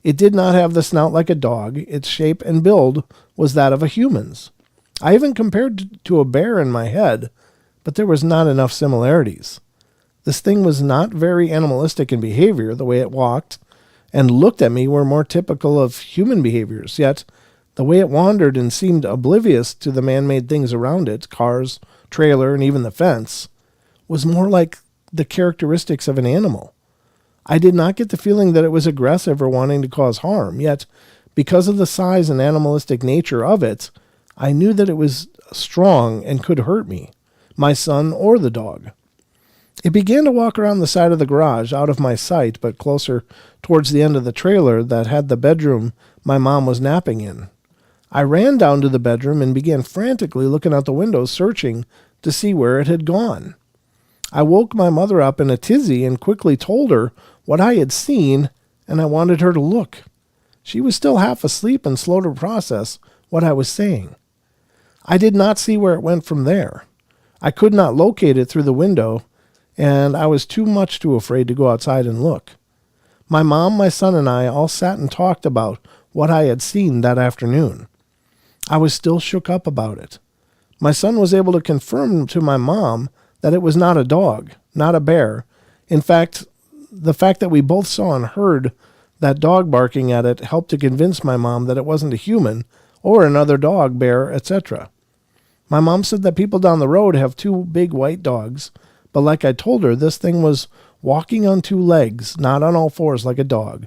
A: It did not have the snout like a dog. Its shape and build was that of a human's. I even compared to a bear in my head, but there was not enough similarities. This thing was not very animalistic in behavior. The way it walked and looked at me were more typical of human behaviors, yet the way it wandered and seemed oblivious to the man-made things around it, cars, trailer, and even the fence, was more like the characteristics of an animal. I did not get the feeling that it was aggressive or wanting to cause harm, yet because of the size and animalistic nature of it, I knew that it was strong and could hurt me, my son, or the dog. It began to walk around the side of the garage, out of my sight, but closer towards the end of the trailer that had the bedroom my mom was napping in. I ran down to the bedroom and began frantically looking out the window, searching to see where it had gone. I woke my mother up in a tizzy and quickly told her what I had seen, and I wanted her to look. She was still half asleep and slow to process what I was saying. I did not see where it went from there. I could not locate it through the window, and I was too afraid to go outside and look. My mom, my son, and I all sat and talked about what I had seen that afternoon. I was still shook up about it. My son was able to confirm to my mom that it was not a dog, not a bear. In fact, the fact that we both saw and heard that dog barking at it helped to convince my mom that it wasn't a human or another dog, bear, etc. My mom said that people down the road have 2 big white dogs, but like I told her, this thing was walking on 2 legs, not on all 4s like a dog.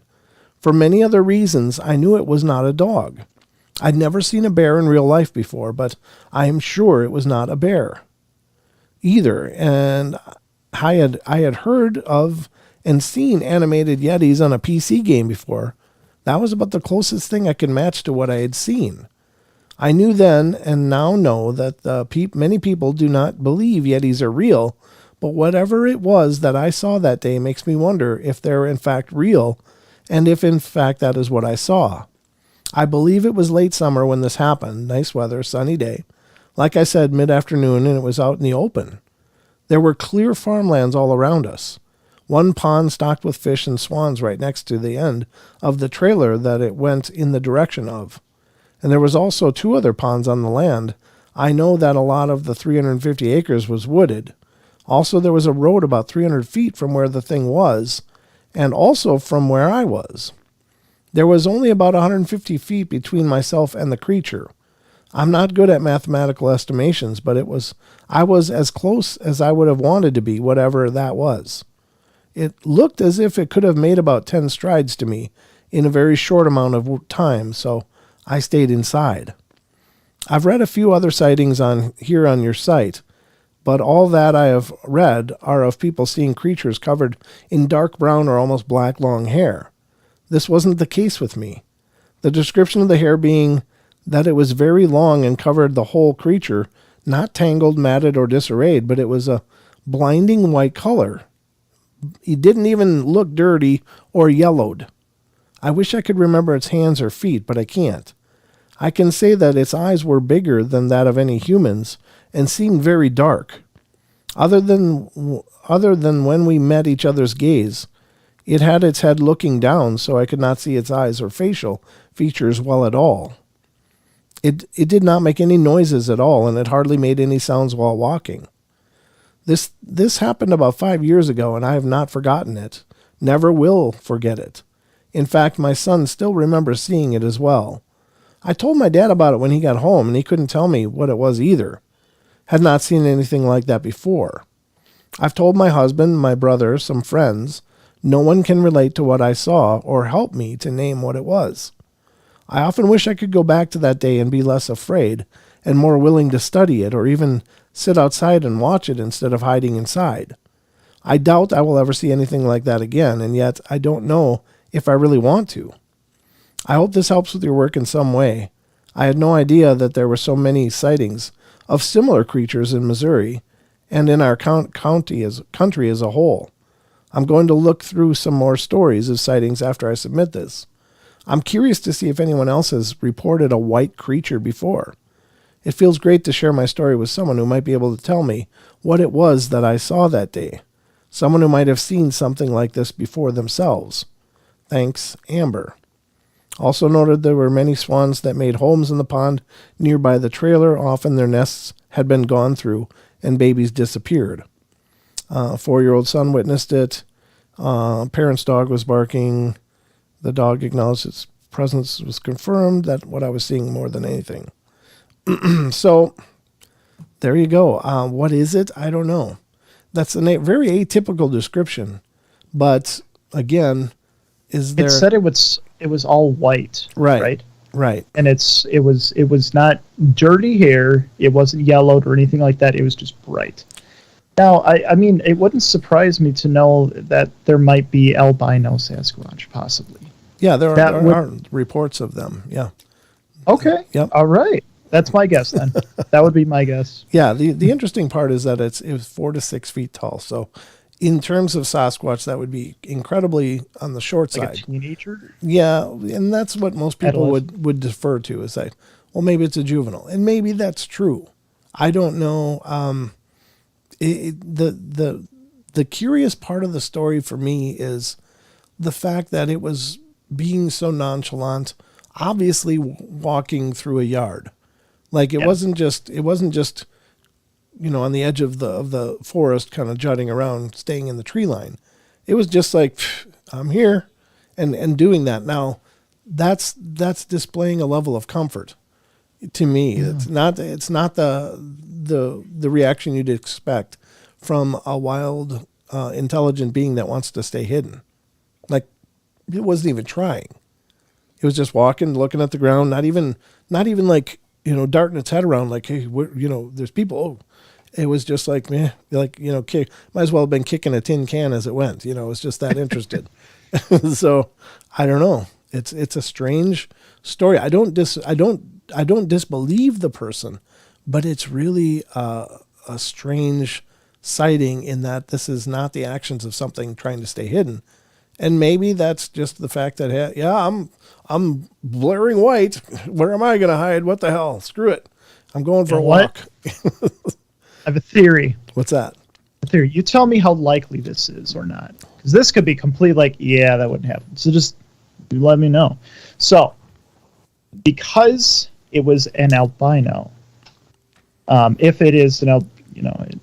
A: For many other reasons, I knew it was not a dog. I'd never seen a bear in real life before, but I am sure it was not a bear either, and I had heard of and seen animated yetis on a PC game before. That was about the closest thing I could match to what I had seen. I knew then and now know that many people do not believe yetis are real, but whatever it was that I saw that day makes me wonder if they're in fact real, and if in fact that is what I saw. I believe it was late summer when this happened, nice weather, sunny day. Like I said, mid-afternoon, and it was out in the open. There were clear farmlands all around us. One pond stocked with fish and swans right next to the end of the trailer that it went in the direction of. And there was also 2 other ponds on the land. I know that a lot of the 350 acres was wooded. Also, there was a road about 300 feet from where the thing was, and also from where I was. There was only about 150 feet between myself and the creature. I'm not good at mathematical estimations, but I was as close as I would have wanted to be, whatever that was. It looked as if it could have made about 10 strides to me in a very short amount of time, so I stayed inside. I've read a few other sightings on your site, but all that I have read are of people seeing creatures covered in dark brown or almost black long hair. This wasn't the case with me. The description of the hair being that it was very long and covered the whole creature, not tangled, matted, or disarrayed, but it was a blinding white color. It didn't even look dirty or yellowed. I wish I could remember its hands or feet, but I can't. I can say that its eyes were bigger than that of any humans and seemed very dark. Other than when we met each other's gaze, it had its head looking down, so I could not see its eyes or facial features well at all. It did not make any noises at all, and it hardly made any sounds while walking. This happened about 5 years ago, and I have not forgotten it. Never will forget it. In fact, my son still remembers seeing it as well. I told my dad about it when he got home, and he couldn't tell me what it was either. Had not seen anything like that before. I've told my husband, my brother, some friends. No one can relate to what I saw or help me to name what it was. I often wish I could go back to that day and be less afraid and more willing to study it or even sit outside and watch it instead of hiding inside. I doubt I will ever see anything like that again, and yet I don't know if I really want to. I hope this helps with your work in some way. I had no idea that there were so many sightings of similar creatures in Missouri and in our country as a whole. I'm going to look through some more stories of sightings after I submit this. I'm curious to see if anyone else has reported a white creature before. It feels great to share my story with someone who might be able to tell me what it was that I saw that day. Someone who might have seen something like this before themselves. Thanks, Amber. Also noted there were many swans that made homes in the pond nearby the trailer. Often their nests had been gone through and babies disappeared. 4-year-old son witnessed it. Parent's dog was barking. The dog acknowledged its presence was confirmed. That what I was seeing more than anything. So there you go. What is it? I don't know. That's a very atypical description. But again, is there?
B: It said it was all white.
A: Right.
B: And it was not dirty hair. It wasn't yellowed or anything like that. It was just bright. Now, I mean, it wouldn't surprise me to know that there might be albino Sasquatch, possibly.
A: Yeah, there are reports of them. Yeah.
B: Okay.
A: Yep.
B: All right. That's my guess then. That would be my guess.
A: Yeah. The interesting part is that it was 4 to 6 feet tall. So, in terms of Sasquatch, that would be incredibly on the short
B: Like
A: side.
B: a teenager.
A: Yeah, and that's what most people would defer to is say, well, maybe it's a juvenile, and maybe that's true. I don't know. The curious part of the story for me is the fact that it was being so nonchalant, obviously walking through a yard. Like it wasn't just on the edge of the forest kind of jutting around, staying in the tree line. It was just like, I'm here and doing that. Now that's displaying a level of comfort to me. Yeah. It's not the reaction you'd expect from a wild, intelligent being that wants to stay hidden. Like it wasn't even trying. It was just walking, looking at the ground, not even like, darting its head around like, hey, there's people. Oh, it was just like, might as well have been kicking a tin can as it went. It was just that interested. So I don't know. It's a strange story. I don't disbelieve the person, but it's really a strange sighting in that this is not the actions of something trying to stay hidden. And maybe that's just the fact that, I'm blaring white. Where am I going to hide? What the hell? Screw it. I'm going for a walk.
B: I have a theory.
A: What's that?
B: A theory. You tell me how likely this is or not. Because this could be complete that wouldn't happen. So just let me know. So, because it was an albino, if it is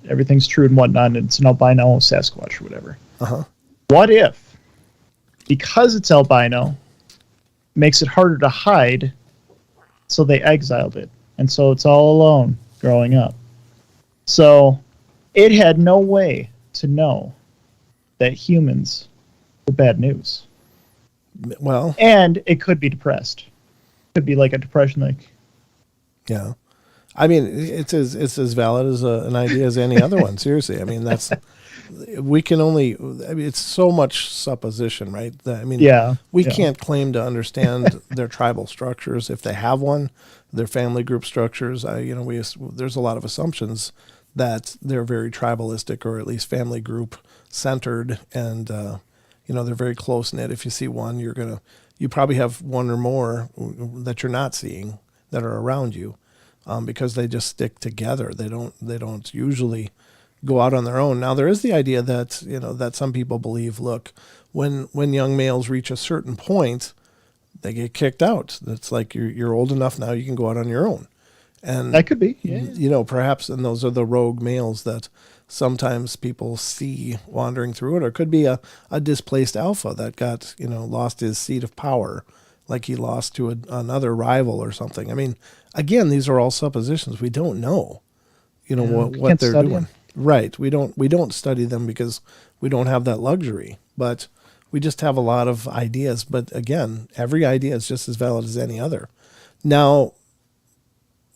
B: everything's true and whatnot, and it's an albino Sasquatch or whatever.
A: Uh-huh.
B: What if because it's albino, makes it harder to hide, so they exiled it. And so it's all alone growing up. So it had no way to know that humans were bad news.
A: Well,
B: and it could be depressed. Could be like a depression, like.
A: Yeah, I mean, it's as valid as an idea as any other one. Seriously, I mean, we can only. I mean, it's so much supposition, right? I mean, we can't claim to understand their tribal structures if they have one, their family group structures. There's a lot of assumptions that they're very tribalistic or at least family group centered, and they're very close knit. If you see one, you probably have one or more that you're not seeing that are around you, because they just stick together. They don't usually go out on their own. Now there is the idea that that some people believe, look, when young males reach a certain point, they get kicked out. It's like you're old enough now, you can go out on your own. And
B: that could be,
A: perhaps, and those are the rogue males that sometimes people see wandering through it, or it could be a displaced alpha that got lost his seat of power, like he lost to another rival or something. I mean, again, these are all suppositions. We don't know, what they're doing. Them. Right. We don't study them because we don't have that luxury, but we just have a lot of ideas. But again, every idea is just as valid as any other. Now,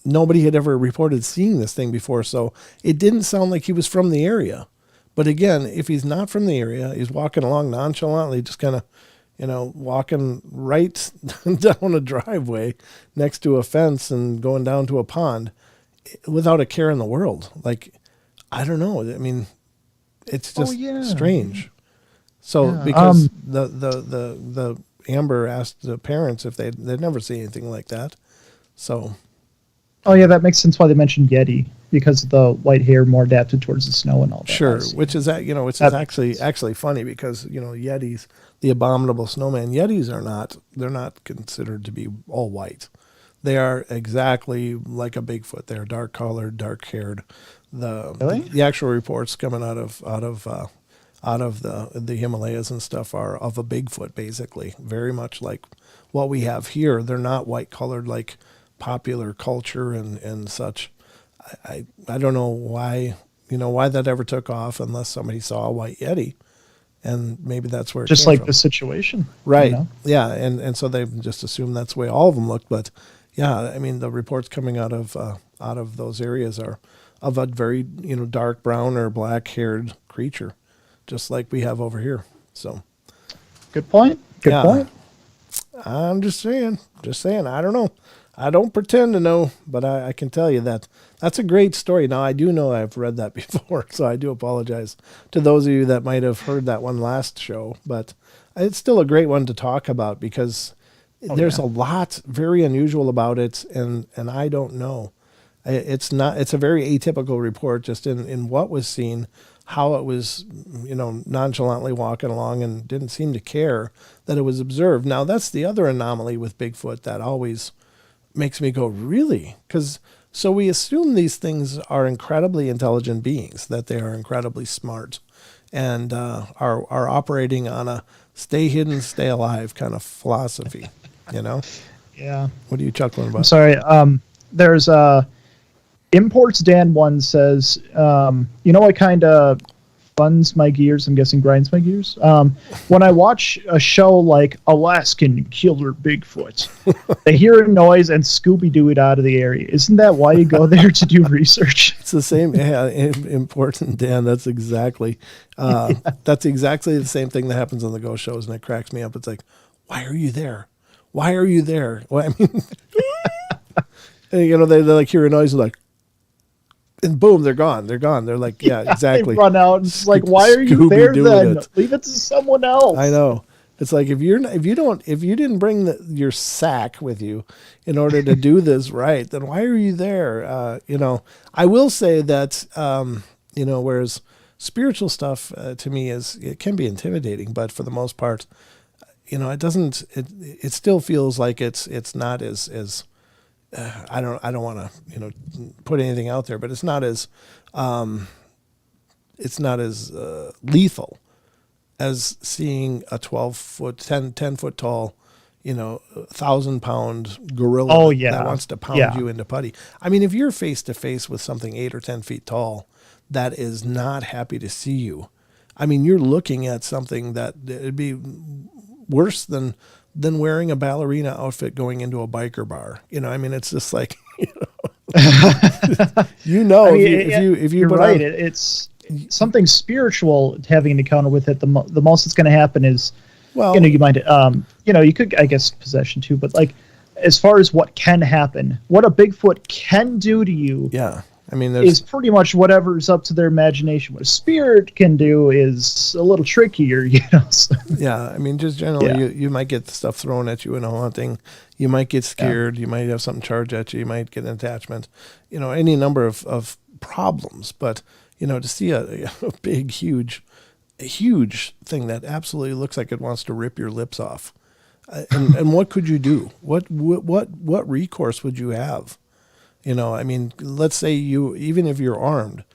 A: nobody had ever reported seeing this thing before, so it didn't sound like he was from the area. But again, if he's not from the area, he's walking along nonchalantly, just kind of, walking right down a driveway next to a fence and going down to a pond without a care in the world. Like, I don't know. I mean, it's just strange. So because the Amber asked the parents if they'd never seen anything like that. So.
B: Oh yeah, that makes sense why they mentioned Yeti, because the white hair more adapted towards the snow and all that.
A: Sure, which is actually funny because Yetis, the abominable snowman, Yetis they're not considered to be all white. They are exactly like a Bigfoot. They're dark colored, dark haired. The actual reports coming out of the Himalayas and stuff are of a Bigfoot, basically, very much like what we have here. They're not white colored like popular culture and such. I don't know why that ever took off unless somebody saw a white Yeti, and maybe that's where it
B: just
A: came
B: like
A: from.
B: the situation,
A: right? Yeah, and so they just assumed that's the way all of them looked. But yeah, I mean the reports coming out of those areas are of a very dark brown or black haired creature, just like we have over here. So
B: good point. Good point.
A: I'm just saying. I don't know. I don't pretend to know, but I can tell you that that's a great story. Now, I do know I've read that before, so I do apologize to those of you that might have heard that one last show. But it's still a great one to talk about because there's a lot very unusual about it, and I don't know. It's a very atypical report just in what was seen, how it was, nonchalantly walking along and didn't seem to care that it was observed. Now, that's the other anomaly with Bigfoot that always makes me go, really? So we assume these things are incredibly intelligent beings, that they are incredibly smart, and are operating on a stay hidden, stay alive kind of philosophy,
B: Yeah.
A: What are you chuckling about?
B: I'm sorry. There's Imports Dan 1 says, what kind of funds my gears? I'm guessing grinds my gears. When I watch a show like Alaskan Killer Bigfoot, they hear a noise and Scooby-Doo it out of the area. Isn't that why you go there to do research?
A: It's the same. Yeah, important, Dan. That's exactly the same thing that happens on the ghost shows, and it cracks me up. It's like, why are you there? Why are you there? Well, I mean, they like hear a noise like, and boom, they're gone. They're like, yeah, exactly.
B: They run out. It's like, why are you there then? Leave it to someone else.
A: I know. It's like if you didn't bring your sack with you in order to do this right, then why are you there? I will say that whereas spiritual stuff to me it can be intimidating, but for the most part, it doesn't. It still feels like it's not as I don't want to put anything out there, but it's not as lethal as seeing a 12-foot, 10-foot tall, 1,000-pound gorilla
B: Oh, yeah.
A: that wants to pound
B: Yeah.
A: you into putty. I mean, if you're face to face with something 8 or 10 feet tall that is not happy to see you, I mean, you're looking at something that it'd be worse than wearing a ballerina outfit going into a biker bar. I mean, it's just like,
B: I mean,
A: if you
B: you're
A: put
B: right.
A: on,
B: It's something spiritual having an encounter with it. The most that's going to happen is,
A: well,
B: you might, you could, I guess, possession too, but like, as far as what can happen, what a Bigfoot can do to you,
A: yeah. I mean,
B: is pretty much whatever's up to their imagination. What a spirit can do is a little trickier, So.
A: yeah. I mean, just generally,
B: Yeah.
A: you might get stuff thrown at you in a haunting. You might get scared. You might have something charged at you. You might get an attachment. Any number of problems. But to see a big, huge thing that absolutely looks like it wants to rip your lips off, and what could you do? What recourse would you have? I mean, let's say even if you're armed,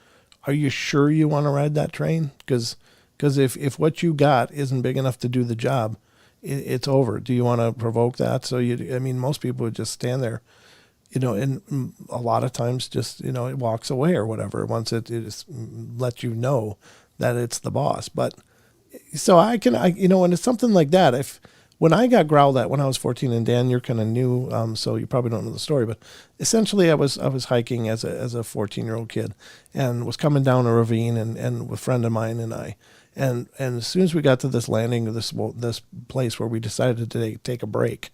A: are you sure you want to ride that train? Because if what you got isn't big enough to do the job, it's over. Do you want to provoke that? So most people would just stand there, and a lot of times just, it walks away or whatever once it just lets you know that it's the boss. But so when it's something like that, when I got growled at when I was 14, and Dan, you're kind of new, so you probably don't know the story, but essentially I was hiking as a 14-year-old kid and was coming down a ravine and with a friend of mine and I, and as soon as we got to this landing of this place where we decided to take a break,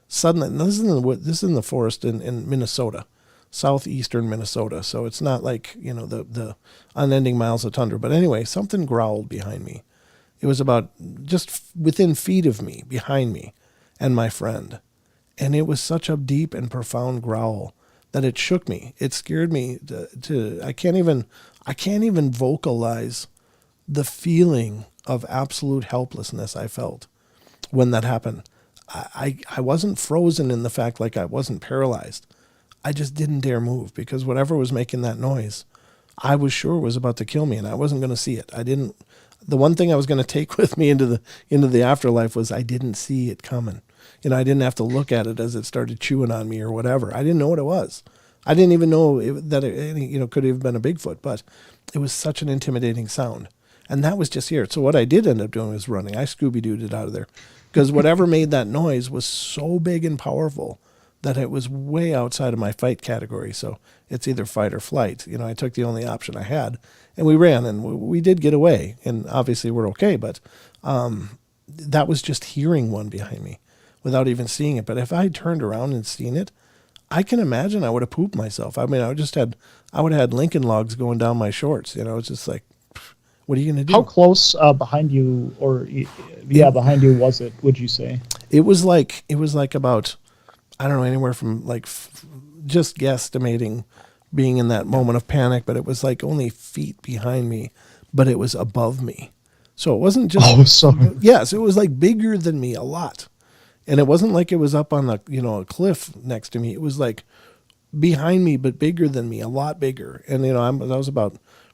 A: suddenly, now this is in the forest in Minnesota, southeastern Minnesota, so it's not like the unending miles of tundra, but anyway, something growled behind me. It was about just within feet of me, behind me, and my friend. And it was such a deep and profound growl that it shook me. It scared me I can't even vocalize the feeling of absolute helplessness I felt when that happened. I wasn't frozen in the fact like I wasn't paralyzed. I just didn't dare move because whatever was making that noise, I was sure was about to kill me, and I wasn't going to see it. The one thing I was going to take with me into the afterlife was I didn't see it coming. I didn't have to look at it as it started chewing on me or whatever. I didn't know what it was. I didn't even know that it could have been a Bigfoot, but it was such an intimidating sound. And that was just here. So what I did end up doing was running. I Scooby-Dooed it out of there because whatever made that noise was so big and powerful that it was way outside of my fight category. So it's either fight or flight. I took the only option I had, and we ran, and we did get away, and obviously we're okay, but that was just hearing one behind me without even seeing it. But if I turned around and seen it, I can imagine I would have pooped myself. I mean, I would have had Lincoln logs going down my shorts. It's just like, what are you going to do?
B: How close behind you, behind you was it, would you say?
A: It was like about, I don't know, anywhere from like just guesstimating being in that moment of panic, but it was like only feet behind me, but it was above me. So it wasn't just, yes, it was like bigger than me a lot. And it wasn't like it was up on a cliff next to me. It was like behind me, but bigger than me, a lot bigger. And, I was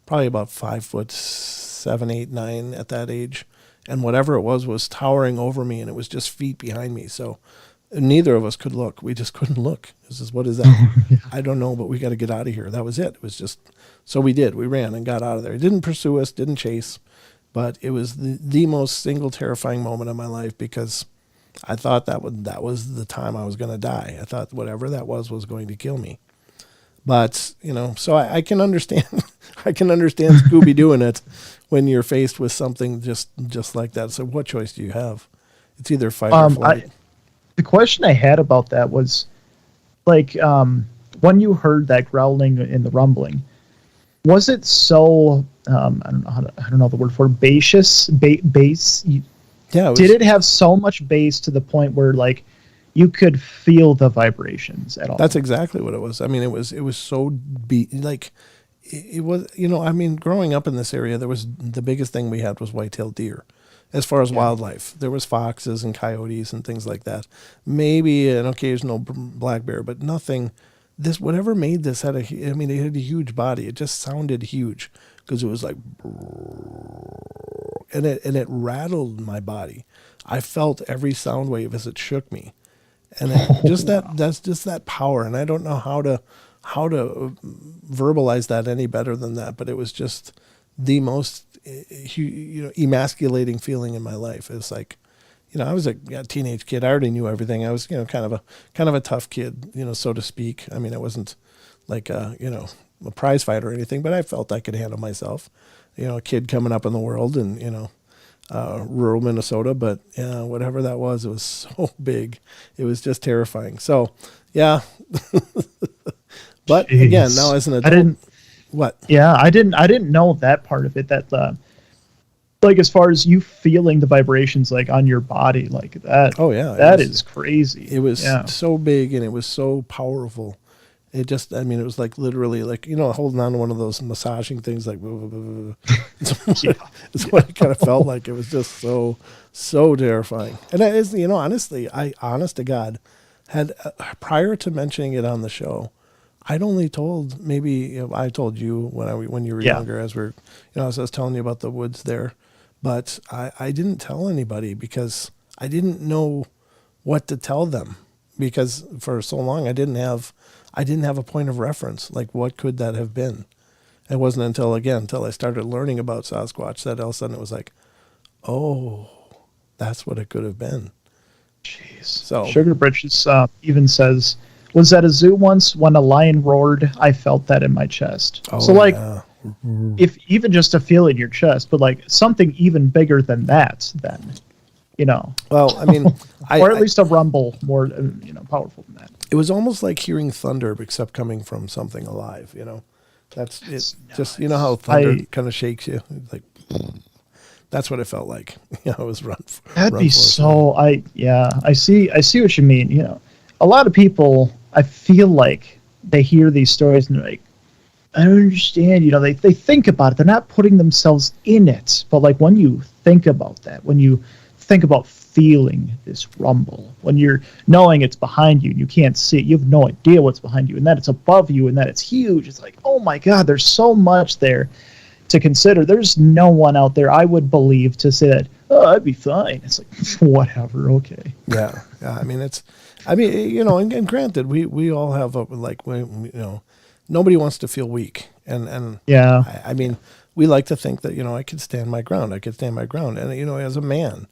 A: probably about 5'7", 8, 9 at that age. And whatever it was towering over me, and it was just feet behind me. So neither of us could look. We just couldn't look. This is, what is that? Yeah. I don't know, but we got to get out of here. That was it. It was just, so we did. We ran and got out of there. It didn't pursue us, didn't chase, but it was the most single terrifying moment of my life because I thought that was the time I was going to die. I thought whatever that was going to kill me. But, so I can understand, Scooby doing it when you're faced with something just like that. So what choice do you have? It's either fight or flight.
B: The question I had about that was, like, when you heard that growling and the rumbling, was it so, I don't know the word for it, bass?
A: Yeah.
B: Did it have so much bass to the point where, like, you could feel the vibrations at all?
A: That's exactly what it was. I mean, it was so it was, growing up in this area, the biggest thing we had was white-tailed deer. As far as wildlife, there was foxes and coyotes and things like that. Maybe an occasional black bear, but nothing. Whatever made this it had a huge body. It just sounded huge because it was like and it rattled my body. I felt every sound wave as it shook me, and that's just that power. And I don't know how to verbalize that any better than that. But it was just the most emasculating feeling in my life. It's like, I was a teenage kid. I already knew everything. I was kind of a tough kid, so to speak. I mean, I wasn't like a prize fighter or anything, but I felt I could handle myself. A kid coming up in the world, and rural Minnesota, but whatever that was, it was so big. It was just terrifying. So, yeah. But
B: Jeez.
A: again, now as an adult,
B: I didn't.
A: What?
B: Yeah, I didn't know that part of it. That like as far as you feeling the vibrations like on your body like that.
A: Oh yeah,
B: that is crazy.
A: It was so big and it was so powerful. It just, it was like literally like, holding on to one of those massaging things, like, it's what it kind of felt like. It was just so terrifying. And it is, honestly, honest to God, had, prior to mentioning it on the show, I'd only told, maybe I told you when you were younger, as we're, as I was telling you about the woods there, but I didn't tell anybody because I didn't know what to tell them, because for so long I didn't have a point of reference. Like, what could that have been? It wasn't until I started learning about Sasquatch that all of a sudden it was like, oh, that's what it could have been.
B: Jeez.
A: So
B: Sugar Britches even says, was at a zoo once when a lion roared. I felt that in my chest.
A: Oh,
B: so like,
A: yeah.
B: if even just to feel in your chest, but like something even bigger than that, then,
A: Well,
B: or at least a rumble more, powerful than that.
A: It was almost like hearing thunder, except coming from something alive. That's it.
B: Nuts.
A: Just how thunder kind of shakes you. It's like, that's what it felt like. It was run.
B: That'd be so. I see what you mean. A lot of people, I feel like they hear these stories and they're like, I don't understand. They think about it. They're not putting themselves in it. But like when you think about that, when you think about feeling this rumble, when you're knowing it's behind you and you can't see it, you have no idea what's behind you, and that it's above you, and that it's huge. It's like, oh my God, there's so much there to consider. There's no one out there, I would believe, to say that, oh, I'd be fine. It's like, whatever, okay.
A: Yeah. And granted, we all have nobody wants to feel weak, and
B: yeah,
A: we like to think that I could stand my ground. And as a man,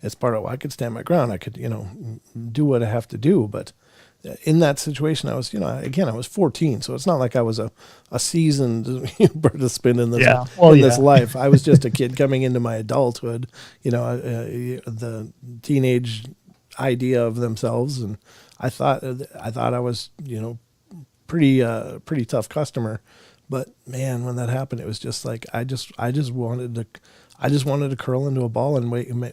A: it's part of, I could stand my ground. I could, do what I have to do. But in that situation, I was, I was 14. So it's not like I was a seasoned participant in this, this life. I was just a kid coming into my adulthood, the teenage idea of themselves. And I thought I was, pretty tough customer. But man, when that happened, it was just like, I just wanted to curl into a ball and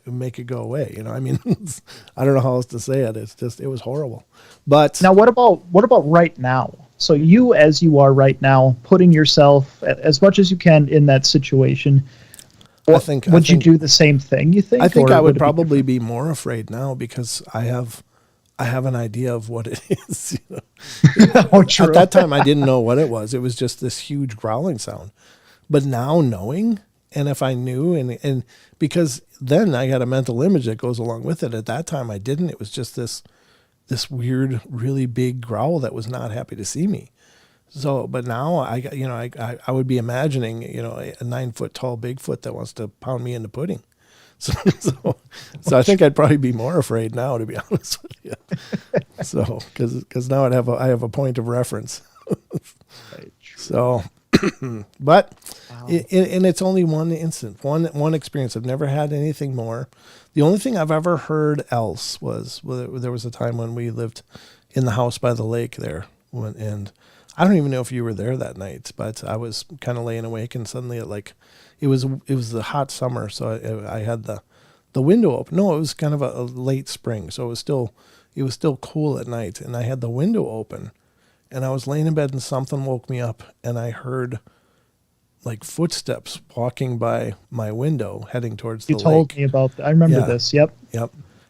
A: make it go away. I don't know how else to say it. It was horrible. But
B: now, what about right now? So you, as you are right now, putting yourself as much as you can in that situation, would you do the same thing, you think?
A: I think I would probably be more afraid now because I have an idea of what it is.
B: Oh, true.
A: At that time, I didn't know what it was. It was just this huge growling sound. But now knowing, and if I knew, and because then I got a mental image that goes along with it. At that time, I didn't. It was just this weird, really big growl that was not happy to see me. So, but now I would be imagining, a 9-foot tall Bigfoot that wants to pound me into pudding. So I think I'd probably be more afraid now, to be honest with you. So, because now I have a point of reference.
B: Right,
A: so, but, wow. And it's only one instant, one experience. I've never had anything more. The only thing I've ever heard else was there was a time when we lived in the house by the lake there, and I don't even know if you were there that night, but I was kind of laying awake, and suddenly it was the hot summer, so I had the window open. No, it was kind of a late spring, so it was still cool at night, and I had the window open, and I was laying in bed, and something woke me up, and I heard like footsteps walking by my window heading towards the lake.
B: You told me about that. I remember this. Yep.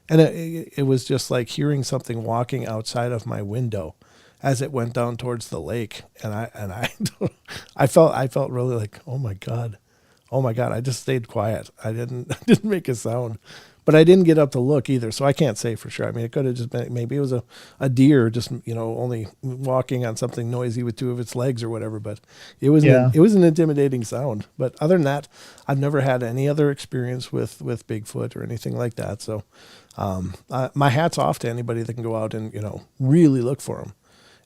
A: And it was just like hearing something walking outside of my window as it went down towards the lake, and I felt really like, oh my God, Oh my God, I just stayed quiet. I didn't didn't make a sound. But I didn't get up to look either, so I can't say for sure. I mean, it could have just been, maybe it was a deer just, only walking on something noisy with two of its legs or whatever, but it was it was an intimidating sound. But other than that, I've never had any other experience with Bigfoot or anything like that. So my hat's off to anybody that can go out and, really look for them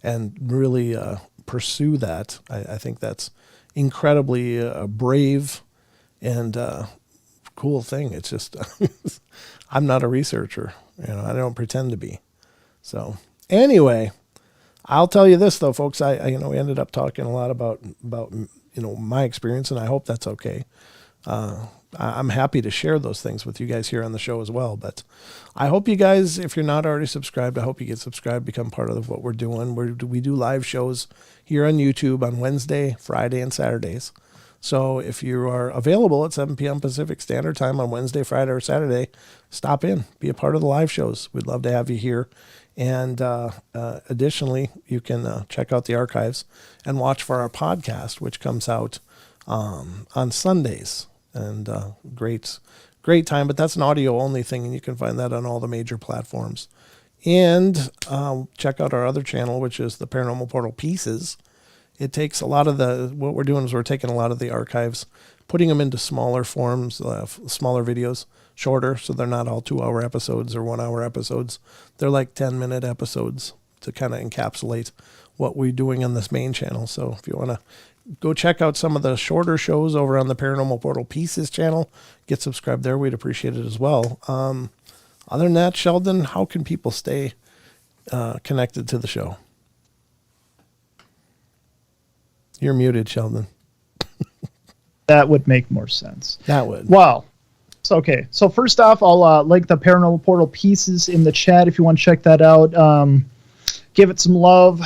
A: and really pursue that. I think that's incredibly brave and cool thing. It's just I'm not a researcher, I don't pretend to be. So anyway, I'll tell you this though, folks. I we ended up talking a lot about my experience, and I hope that's okay. I'm happy to share those things with you guys here on the show as well. But I hope you guys, if you're not already subscribed, I hope you get subscribed, become part of what we're doing. We do live shows here on YouTube on Wednesday, Friday, and Saturdays. So if you are available at 7 p.m. Pacific Standard Time on Wednesday, Friday, or Saturday, stop in, be a part of the live shows. We'd love to have you here. And additionally, you can check out the archives and watch for our podcast, which comes out on Sundays. And great time, but that's an audio only thing, and you can find that on all the major platforms. And check out our other channel, which is the Paranormal Portal Pieces. It takes a lot of what we're doing is we're taking a lot of the archives, putting them into smaller forms, smaller videos, shorter, so they're not all 2-hour episodes or 1-hour episodes. They're like 10-minute episodes to kind of encapsulate what we're doing on this main channel. So if you want to go check out some of the shorter shows over on the Paranormal Portal Pieces channel, get subscribed there. We'd appreciate it as well. Other than that, Sheldon, how can people stay connected to the show? You're muted, Sheldon.
B: That would make more sense.
A: That would.
B: Wow. So, okay. So first off, I'll link the Paranormal Portal Pieces in the chat if you want to check that out. Give it some love.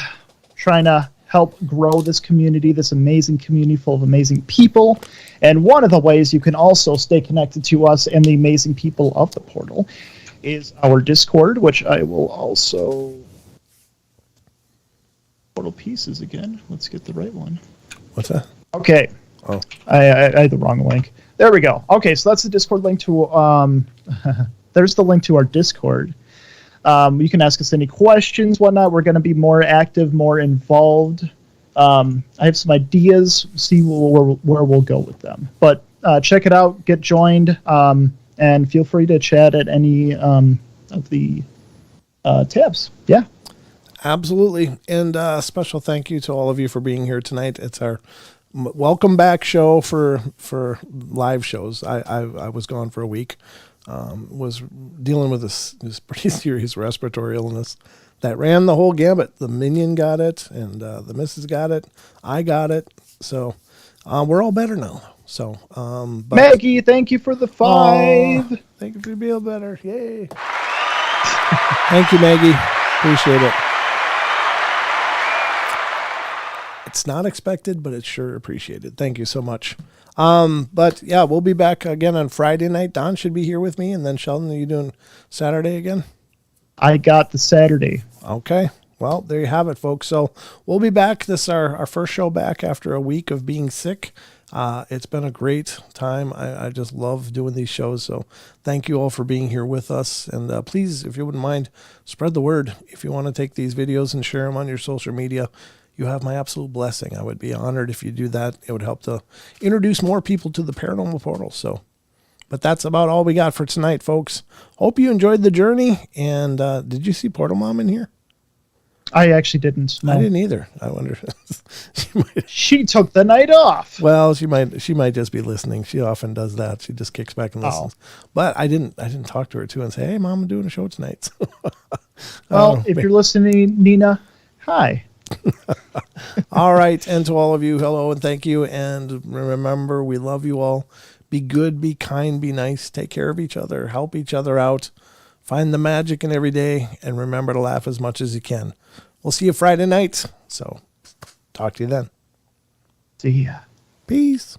B: Trying to help grow this community, this amazing community full of amazing people. And one of the ways you can also stay connected to us and the amazing people of the portal is our Discord, which I will also... Portal Pieces again. Let's get the right one. What's that? Okay.
A: Oh.
B: I had the wrong link. There we go. Okay, so that's the Discord link to... there's the link to our Discord. You can ask us any questions, whatnot. We're going to be more active, more involved. I have some ideas, see where we'll go with them. But check it out, get joined, and feel free to chat at any of the tabs. Yeah.
A: Absolutely. And a special thank you to all of you for being here tonight. It's our welcome back show for live shows. I was gone for a week. Was dealing with this pretty serious respiratory illness that ran the whole gambit. The minion got it, and the missus got it. I got it. So we're all better now. So
B: Maggie, thank you for the 5.
A: Thank you for being better. Yay. Thank you, Maggie. Appreciate it. It's not expected, but it's sure appreciated. Thank you so much. But yeah, we'll be back again on Friday night. Don should be here with me. And then Sheldon, are you doing Saturday again?
B: I got the Saturday.
A: Okay. Well, there you have it, folks. So we'll be back. This is our first show back after a week of being sick. It's been a great time. I just love doing these shows. So thank you all for being here with us. And please, if you wouldn't mind, spread the word. If you want to take these videos and share them on your social media, you have my absolute blessing. I would be honored if you do that. It would help to introduce more people to the Paranormal Portal. So, but that's about all we got for tonight, folks. Hope you enjoyed the journey. And did you see Portal Mom in here?
B: I actually didn't. No.
A: I didn't either. I wonder.
B: She took the night off.
A: Well, she might just be listening. She often does that. She just kicks back and listens. But I didn't talk to her too and say, "Hey, Mom, I'm doing a show tonight."
B: Well, if you're listening, Nina, hi.
A: All right. And to all of you, hello and thank you. And remember, we love you all. Be good, be kind, be nice. Take care of each other. Help each other out. Find the magic in every day. And remember to laugh as much as you can. We'll see you Friday night. So talk to you then.
B: See ya.
A: Peace.